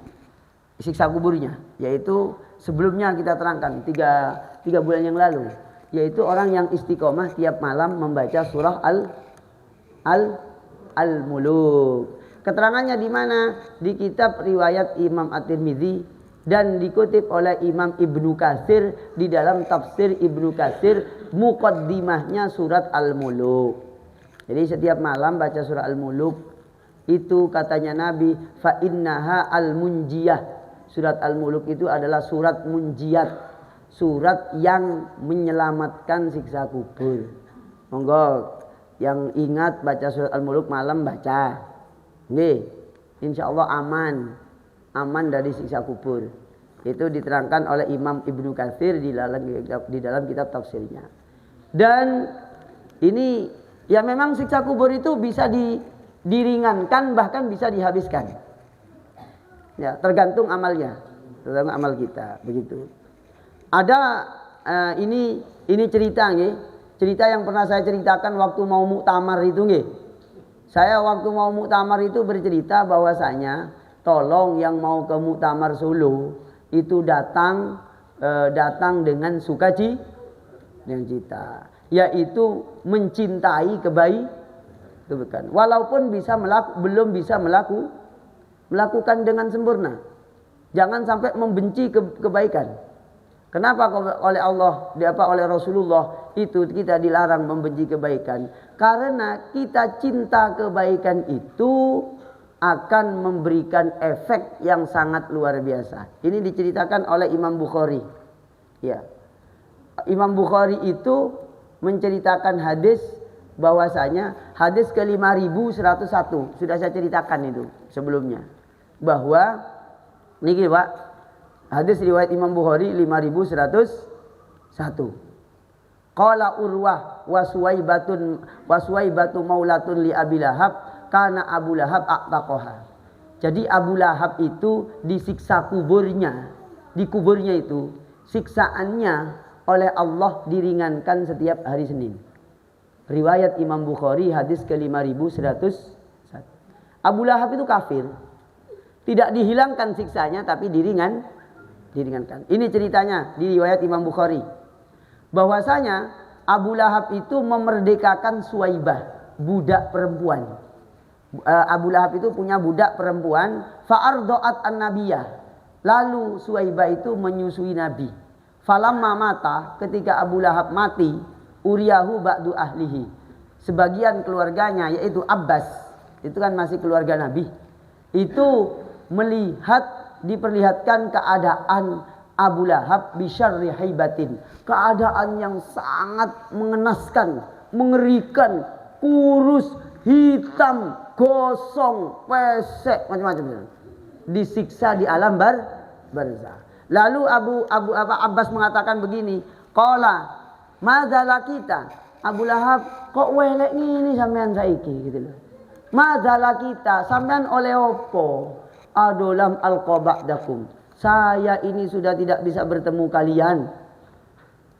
siksa kuburnya, yaitu sebelumnya kita terangkan 3 bulan yang lalu, yaitu orang yang istiqomah tiap malam membaca surah Al-Muluk. Keterangannya di mana? Di kitab riwayat Imam At-Tirmidzi dan dikutip oleh Imam Ibnu Katsir di dalam tafsir Ibnu Katsir, muqaddimahnya surat Al-Muluk. Jadi setiap malam baca surah Al-Muluk, itu katanya Nabi, fa innaha al-munjiyah. Surat Al-Muluk itu adalah surat munjiyat, surat yang menyelamatkan siksa kubur. Monggo yang ingat baca surat Al-Muluk malam baca. Nggih, insyaallah aman dari siksa kubur. Itu diterangkan oleh Imam Ibnu Katsir di dalam kitab tafsirnya. Dan ini ya memang siksa kubur itu bisa diringankan, bahkan bisa dihabiskan. Ya, tergantung amalnya, tergantung amal kita, begitu. Ada ini cerita nggih, cerita yang pernah saya ceritakan waktu mau muktamar itu nggih. Saya waktu mau muktamar itu bercerita bahwasanya tolong yang mau ke muktamar Solo itu datang dengan cita, yaitu mencintai kebaikan, walaupun belum bisa melakukan dengan sempurna. Jangan sampai membenci kebaikan. Kenapa oleh Rasulullah itu kita dilarang membenci kebaikan? Karena kita cinta kebaikan itu akan memberikan efek yang sangat luar biasa. Ini diceritakan oleh Imam Bukhari. Ya. Imam Bukhari itu menceritakan hadis bahwasanya hadis ke 5101 sudah saya ceritakan itu sebelumnya, bahwa niki Pak, hadis riwayat Imam Bukhari 5101. Qala Urwah wa Suwaibatu maulatun li Abi Lahab kana Abu Lahab aqtaqaha. Jadi Abu Lahab itu disiksa kuburnya. Di kuburnya itu siksaannya oleh Allah diringankan setiap hari Senin. Riwayat Imam Bukhari hadis ke-5101. Abu Lahab itu kafir. Tidak dihilangkan siksanya tapi diringankan. Ini ceritanya di riwayat Imam Bukhari. Bahwasanya Abu Lahab itu memerdekakan Suwaibah, budak perempuan. Abu Lahab itu punya budak perempuan, fa'ardo'at an-nabiyah. Lalu Suwaibah itu menyusui Nabi. Falamma mata, ketika Abu Lahab mati, uriyahu ba'du ahlihi. Sebagian keluarganya yaitu Abbas, itu kan masih keluarga Nabi. Itu diperlihatkan keadaan Abu Lahab bisyarri haibatin. Keadaan yang sangat mengenaskan, mengerikan, kurus, hitam, gosong, pesek, macam-macam. Disiksa di alam barzah. Lalu Abbas mengatakan begini, qala madzalah kita. Abu Lahab, kok welek ngini sampean saiki gitu loh. Madzalah kita, sampean oleh opo? Adolam alqaba'dakum. Saya ini sudah tidak bisa bertemu kalian.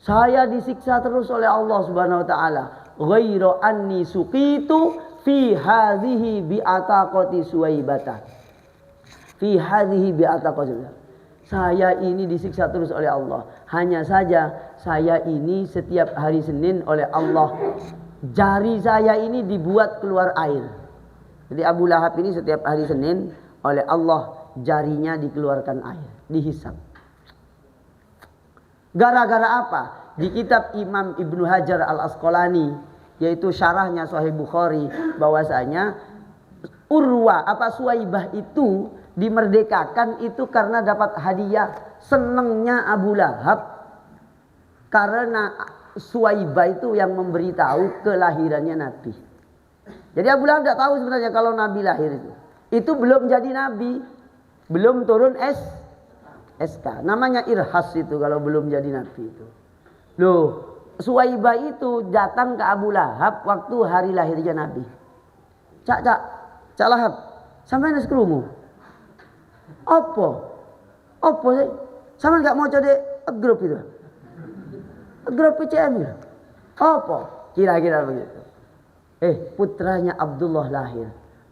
Saya disiksa terus oleh Allah Subhanahu wa taala. Ghairu anni suqitu fi hadhihi bi'ataqati Suwaibata. Fi hadhihi bi'ataqati. Saya ini disiksa terus oleh Allah. Hanya saja saya ini setiap hari Senin oleh Allah, jari saya ini dibuat keluar air. Jadi Abu Lahab ini setiap hari Senin oleh Allah jarinya dikeluarkan air, dihisap. Gara-gara apa? Di kitab Imam Ibnu Hajar Al-Asqalani, yaitu syarahnya Sahih Bukhari, bahwasanya Suwaibah itu dimerdekakan itu karena dapat hadiah. Senengnya Abu Lahab karena Suwaibah itu yang memberitahu kelahirannya Nabi. Jadi Abu Lahab tidak tahu sebenarnya kalau Nabi lahir itu. Itu belum jadi Nabi, belum turun SK. Namanya irhas itu kalau belum jadi Nabi itu. Loh, Suwaibah itu datang ke Abu Lahab waktu hari lahirnya Nabi. Cak Lahab, sampai nasi kerungu. Apa sih? Sampai nggak mau jadi grup itu? Grup PCM ya? Apa? Kira-kira begitu. Putranya Abdullah lahir.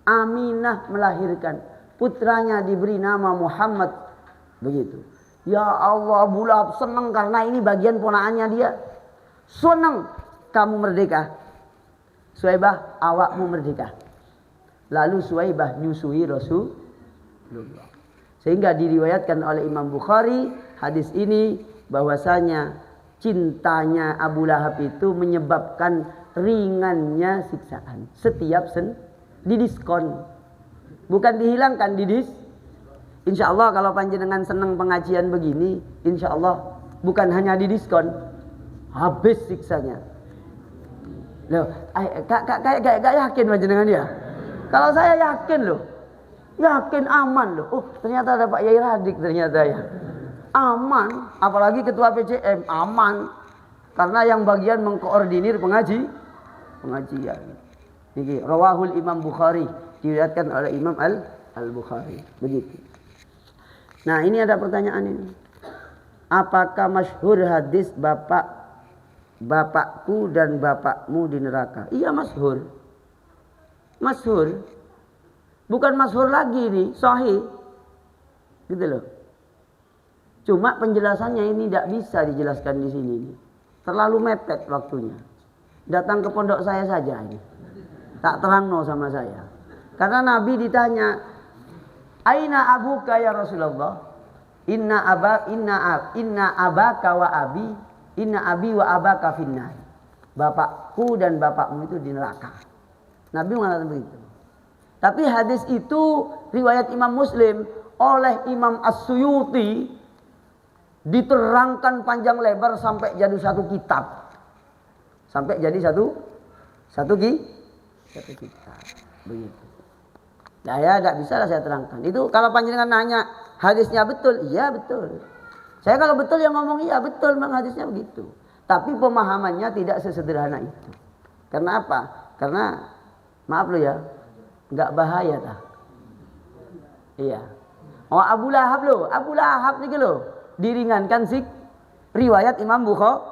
Aminah melahirkan. Putranya diberi nama Muhammad. Begitu. Ya Allah, Abu Lahab senang karena ini bagian ponakannya dia. Senang kamu merdeka. Suwaibah, awakmu merdeka. Lalu Suwaibah nyusui Rasulullah. Sehingga diriwayatkan oleh Imam Bukhari hadis ini bahwasanya cintanya Abu Lahab itu menyebabkan ringannya siksaan. Setiap didiskon. Bukan dihilangkan, Insya Allah kalau panjenengan senang pengajian begini, insya Allah bukan hanya didiskon, habis siksanya. Loh, kayak yakin panjenengan ya? Kalau saya yakin loh, yakin aman loh. Oh ternyata ada Pak Yai Radik ternyata ya. Aman, apalagi ketua PCM aman. Karena yang bagian mengkoordinir pengajian. Ini rawahul Imam Bukhari, diriwayatkan oleh Imam Al-Bukhari. Begitu. Nah ini ada pertanyaan ini. Apakah masyhur hadis bapakku dan bapakmu di neraka? Iya masyhur. Masyhur. Bukan masyhur lagi nih, sahih. Gitu loh. Cuma penjelasannya ini tidak bisa dijelaskan di sini. Terlalu mepet waktunya. Datang ke pondok saya saja ini. Tak terang no sama saya. Karena Nabi ditanya, "Aina abuka ya Rasulullah?" Inna abaka wa abi, inna abi wa abaka finnar. Bapakku dan bapakmu itu di neraka. Nabi mengatakan begitu. Tapi hadis itu riwayat Imam Muslim oleh Imam As-Suyuti diterangkan panjang lebar sampai jadi satu kitab. Sampai jadi satu kitab. Begitu. Nah ya tidak bisa lah saya terangkan. Itu kalau panjenengan nanya hadisnya betul, iya betul. Saya kalau betul yang ngomong iya betul memang hadisnya begitu. Tapi pemahamannya tidak sesederhana itu. Karena apa? Karena maaf lo ya, nggak bahaya tak? Iya. Oh Abu Lahab nih lo diringankan sih riwayat Imam Bukhari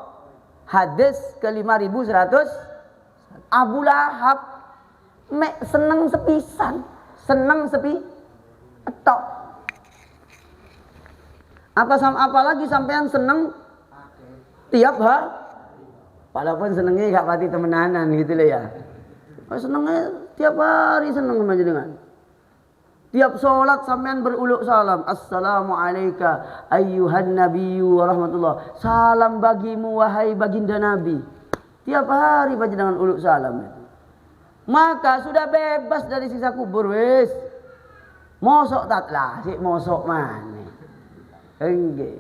hadis ke 5100. Abu Lahab seneng sepisan, tok. Apalagi sampean seneng tiap hari. Walaupun senengnya gak pati temenanan gitu loh ya. Senengnya tiap hari seneng sama jenengan. Tiap sholat sampean beruluk salam. Assalamualaikum ayyuhan nabiyyu wa rahmatullah. Salam bagimu wahai baginda Nabi. Tiap hari panjenengan uluk salam. Maka sudah bebas dari siksa kubur wis. Mosok tatlah, sik mosok mana. Enggak.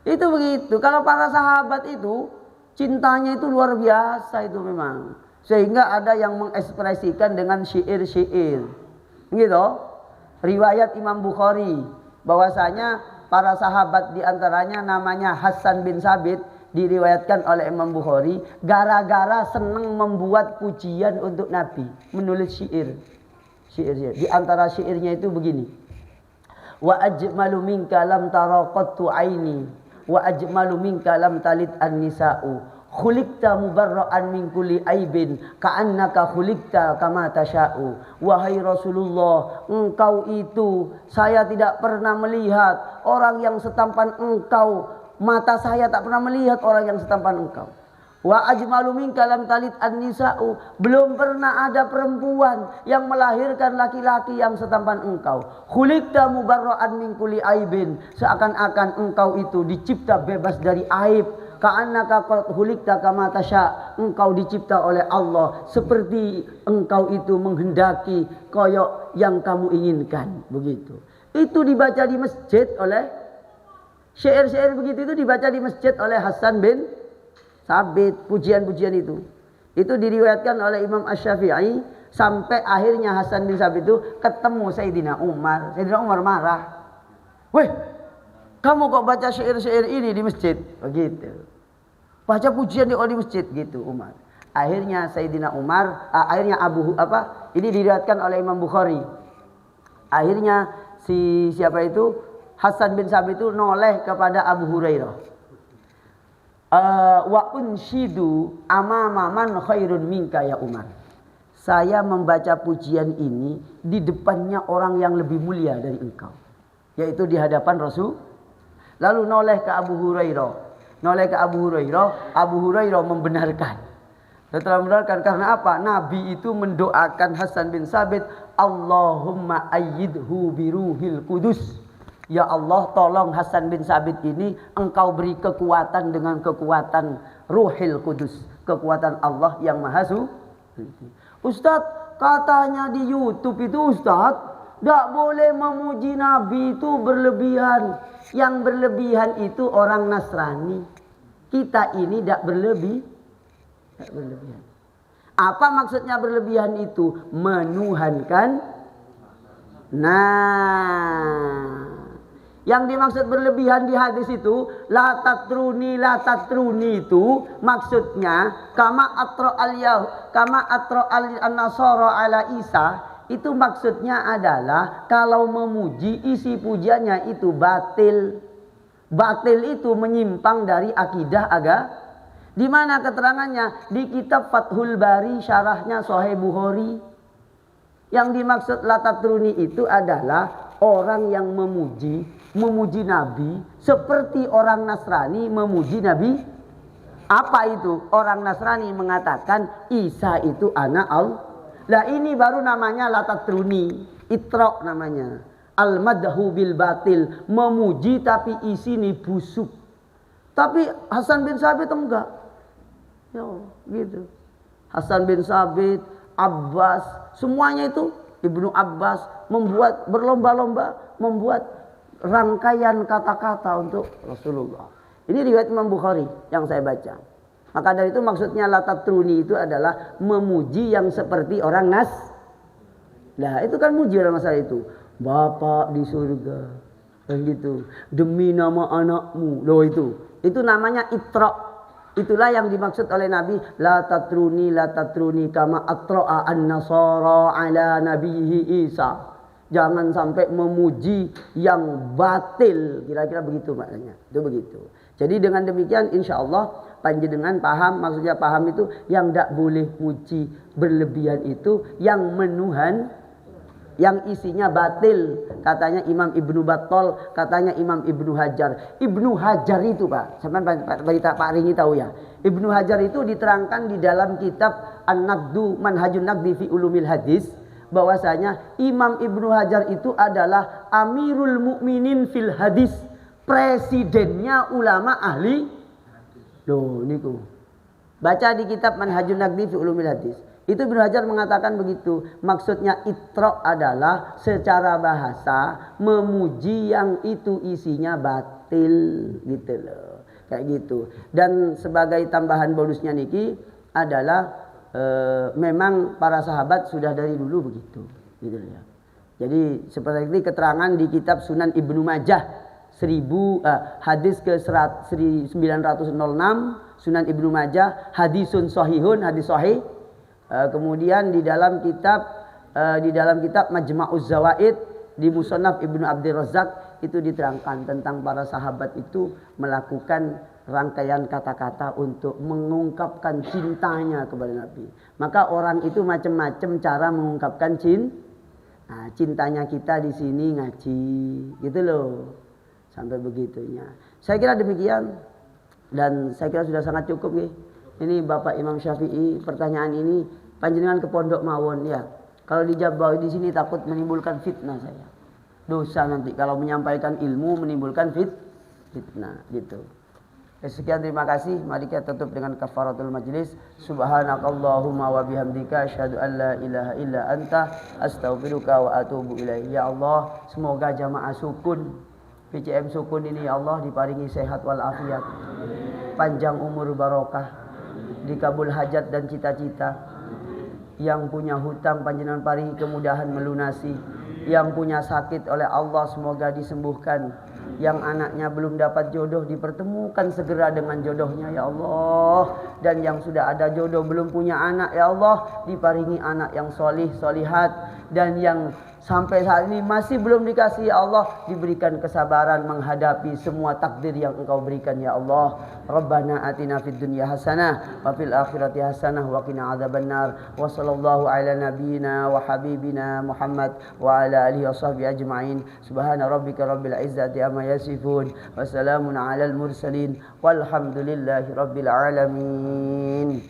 Itu begitu. Kalau para sahabat itu cintanya itu luar biasa itu memang. Sehingga ada yang mengekspresikan dengan syair-syair. Gitu. Riwayat Imam Bukhari bahwasanya para sahabat diantaranya namanya Hasan bin Sabit diriwayatkan oleh Imam Bukhari gara-gara senang membuat pujian untuk Nabi, menulis syair. Di antara syairnya itu begini. Wa ajmalu minka lam tara qattu aini wa ajmalu minka lam talid an-nisa'u khuliqta mubarra'an min kulli aibin ka'annaka khuliqta kama tasha'u. Wahai Rasulullah, engkau itu saya tidak pernah melihat orang yang setampan engkau, mata saya tak pernah melihat orang yang setampan engkau. Wa ajmalu minka lam talid an-nisa'u, belum pernah ada perempuan yang melahirkan laki-laki yang setampan engkau. Khuliqta mubarra'an min kulli aibin, seakan-akan engkau itu dicipta bebas dari aib. Ka'annaka qad khuliqta kama tasya, engkau dicipta oleh Allah seperti engkau itu menghendaki koyok yang kamu inginkan, begitu. Itu dibaca di masjid oleh syair-syair begitu, itu dibaca di masjid oleh Hasan bin Sabit, pujian-pujian itu. Itu diriwayatkan oleh Imam Asy-Syafi'i sampai akhirnya Hasan bin Sabit itu ketemu Sayyidina Umar. Sayyidina Umar marah. "Weh, kamu kok baca syair-syair ini di masjid?" Begitu. Baca pujian di masjid gitu Umar. Akhirnya Sayyidina Umar, ini diriwayatkan oleh Imam Bukhari. Akhirnya siapa itu? Hasan bin Sabit itu noleh kepada Abu Hurairah. Wa unshidu amama man khairun minka ya Umar. Saya membaca pujian ini di depannya orang yang lebih mulia dari engkau, yaitu di hadapan Rasul. Lalu noleh ke Abu Hurairah. Abu Hurairah membenarkan. Setelah membenarkan karena apa? Nabi itu mendoakan Hasan bin Sabit, Allahumma ayyidhu biruhil kudus. Ya Allah, tolong Hasan bin Sabit ini engkau beri kekuatan dengan kekuatan Ruhil Kudus, kekuatan Allah yang Maha Suci. Ustadz, katanya di YouTube itu Ustadz, tidak boleh memuji Nabi itu berlebihan. Yang berlebihan itu orang Nasrani. Kita ini tidak berlebihan. Apa maksudnya berlebihan itu? Menuhankan. Yang dimaksud berlebihan di hadis itu la tatruni itu maksudnya kama atro an-nasara ala Isa, itu maksudnya adalah kalau memuji isi pujiannya itu batil itu menyimpang dari akidah agama. Di mana keterangannya? Di kitab Fathul Bari syarahnya Sahih Bukhari. Yang dimaksud la tatruni itu adalah orang yang memuji Nabi seperti orang Nasrani memuji Nabi. Apa itu? Orang Nasrani mengatakan Isa itu anak Allah. Lah ini baru namanya la tatruni, itra namanya. Al-madhu bil batil, memuji tapi isi ini busuk. Tapi Hasan bin Sabit enggak. Ya, gitu. Hasan bin Sabit, Abbas, semuanya itu Ibnu Abbas berlomba-lomba membuat rangkaian kata-kata untuk Rasulullah. Ini riwayat Imam Bukhari yang saya baca. Maka dari itu maksudnya la tatruni itu adalah memuji yang seperti orang Nas. Lah itu kan muji orang Nasrani itu. Bapak di surga. Dan gitu. Demi nama anakmu. Loh itu. Itu namanya itra. Itulah yang dimaksud oleh Nabi, la tatruni kama atra'a an-nasara ala nabiyhi Isa. Jangan sampai memuji yang batil. Kira-kira begitu maknanya. Itu begitu. Jadi dengan demikian insya Allah panjenengan paham, maksudnya paham itu yang tidak boleh muji berlebihan itu yang menuhan, yang isinya batil. Katanya Imam Ibnu Battal, katanya Imam Ibnu Hajar. Ibnu Hajar itu Pak, sampean Pak Ringi tahu ya. Ibnu Hajar itu diterangkan di dalam kitab An-Naqdu Manhajun Naqdi fi Ulumil Hadis, bahwasanya Imam Ibnu Hajar itu adalah Amirul Mukminin fil Hadis, presidennya ulama ahli. Loh niku. Baca di kitab Manhajun Naqdi fi Ulumil Hadis. Itu Ibnu Hajar mengatakan begitu. Maksudnya itra adalah secara bahasa memuji yang itu isinya batil gitu loh. Kayak gitu. Dan sebagai tambahan bonusnya niki adalah memang para sahabat sudah dari dulu begitu gitu ya. Jadi seperti ini keterangan di kitab Sunan Ibnu Majah hadis ke 906 Sunan Ibnu Majah, hadisun sahihun, hadis sahih. Kemudian di dalam kitab Majma'uz Zawaid di Musannaf Ibnu Abdir Razzaq itu diterangkan tentang para sahabat itu melakukan rangkaian kata-kata untuk mengungkapkan cintanya kepada Nabi. Maka orang itu macam-macam cara mengungkapkan cintanya kita di sini ngaji, gitu loh. Sampai begitunya. Saya kira demikian dan saya kira sudah sangat cukup nih. Ini Bapak Imam Syafi'i, pertanyaan ini panjenengan ke pondok mawon ya. Kalau dijawab di sini takut menimbulkan fitnah saya. Dosa nanti kalau menyampaikan ilmu menimbulkan fitnah gitu. Sekian terima kasih. Mari kita tutup dengan kafaratul majlis. Subhanakallahumma wa bihamdika asyhadu an la ilaha illa anta astaghfiruka wa atubu ilaik. Ya Allah, semoga jamaah sukun PCM Sukun ini ya Allah diparingi sehat walafiat, panjang umur barokah, dikabul hajat dan cita-cita. Yang punya hutang panjenengan paringi kemudahan melunasi. Yang punya sakit oleh Allah semoga disembuhkan. Yang anaknya belum dapat jodoh dipertemukan segera dengan jodohnya ya Allah. Dan yang sudah ada jodoh belum punya anak ya Allah diparingi anak yang solih solihat. Dan yang sampai saat ini masih belum dikasih ya Allah diberikan kesabaran menghadapi semua takdir yang Engkau berikan ya Allah. Rabbana atina fid dunya hasanah wa fil akhirati hasanah wa qina adzabannar. Wa sallallahu ala nabiyyina wa habibina Muhammad wa ala alihi washabbihi ajmain. Subhana rabbika rabbil izzati amma yasifun wa salamun alal mursalin walhamdulillahi rabbil alamin.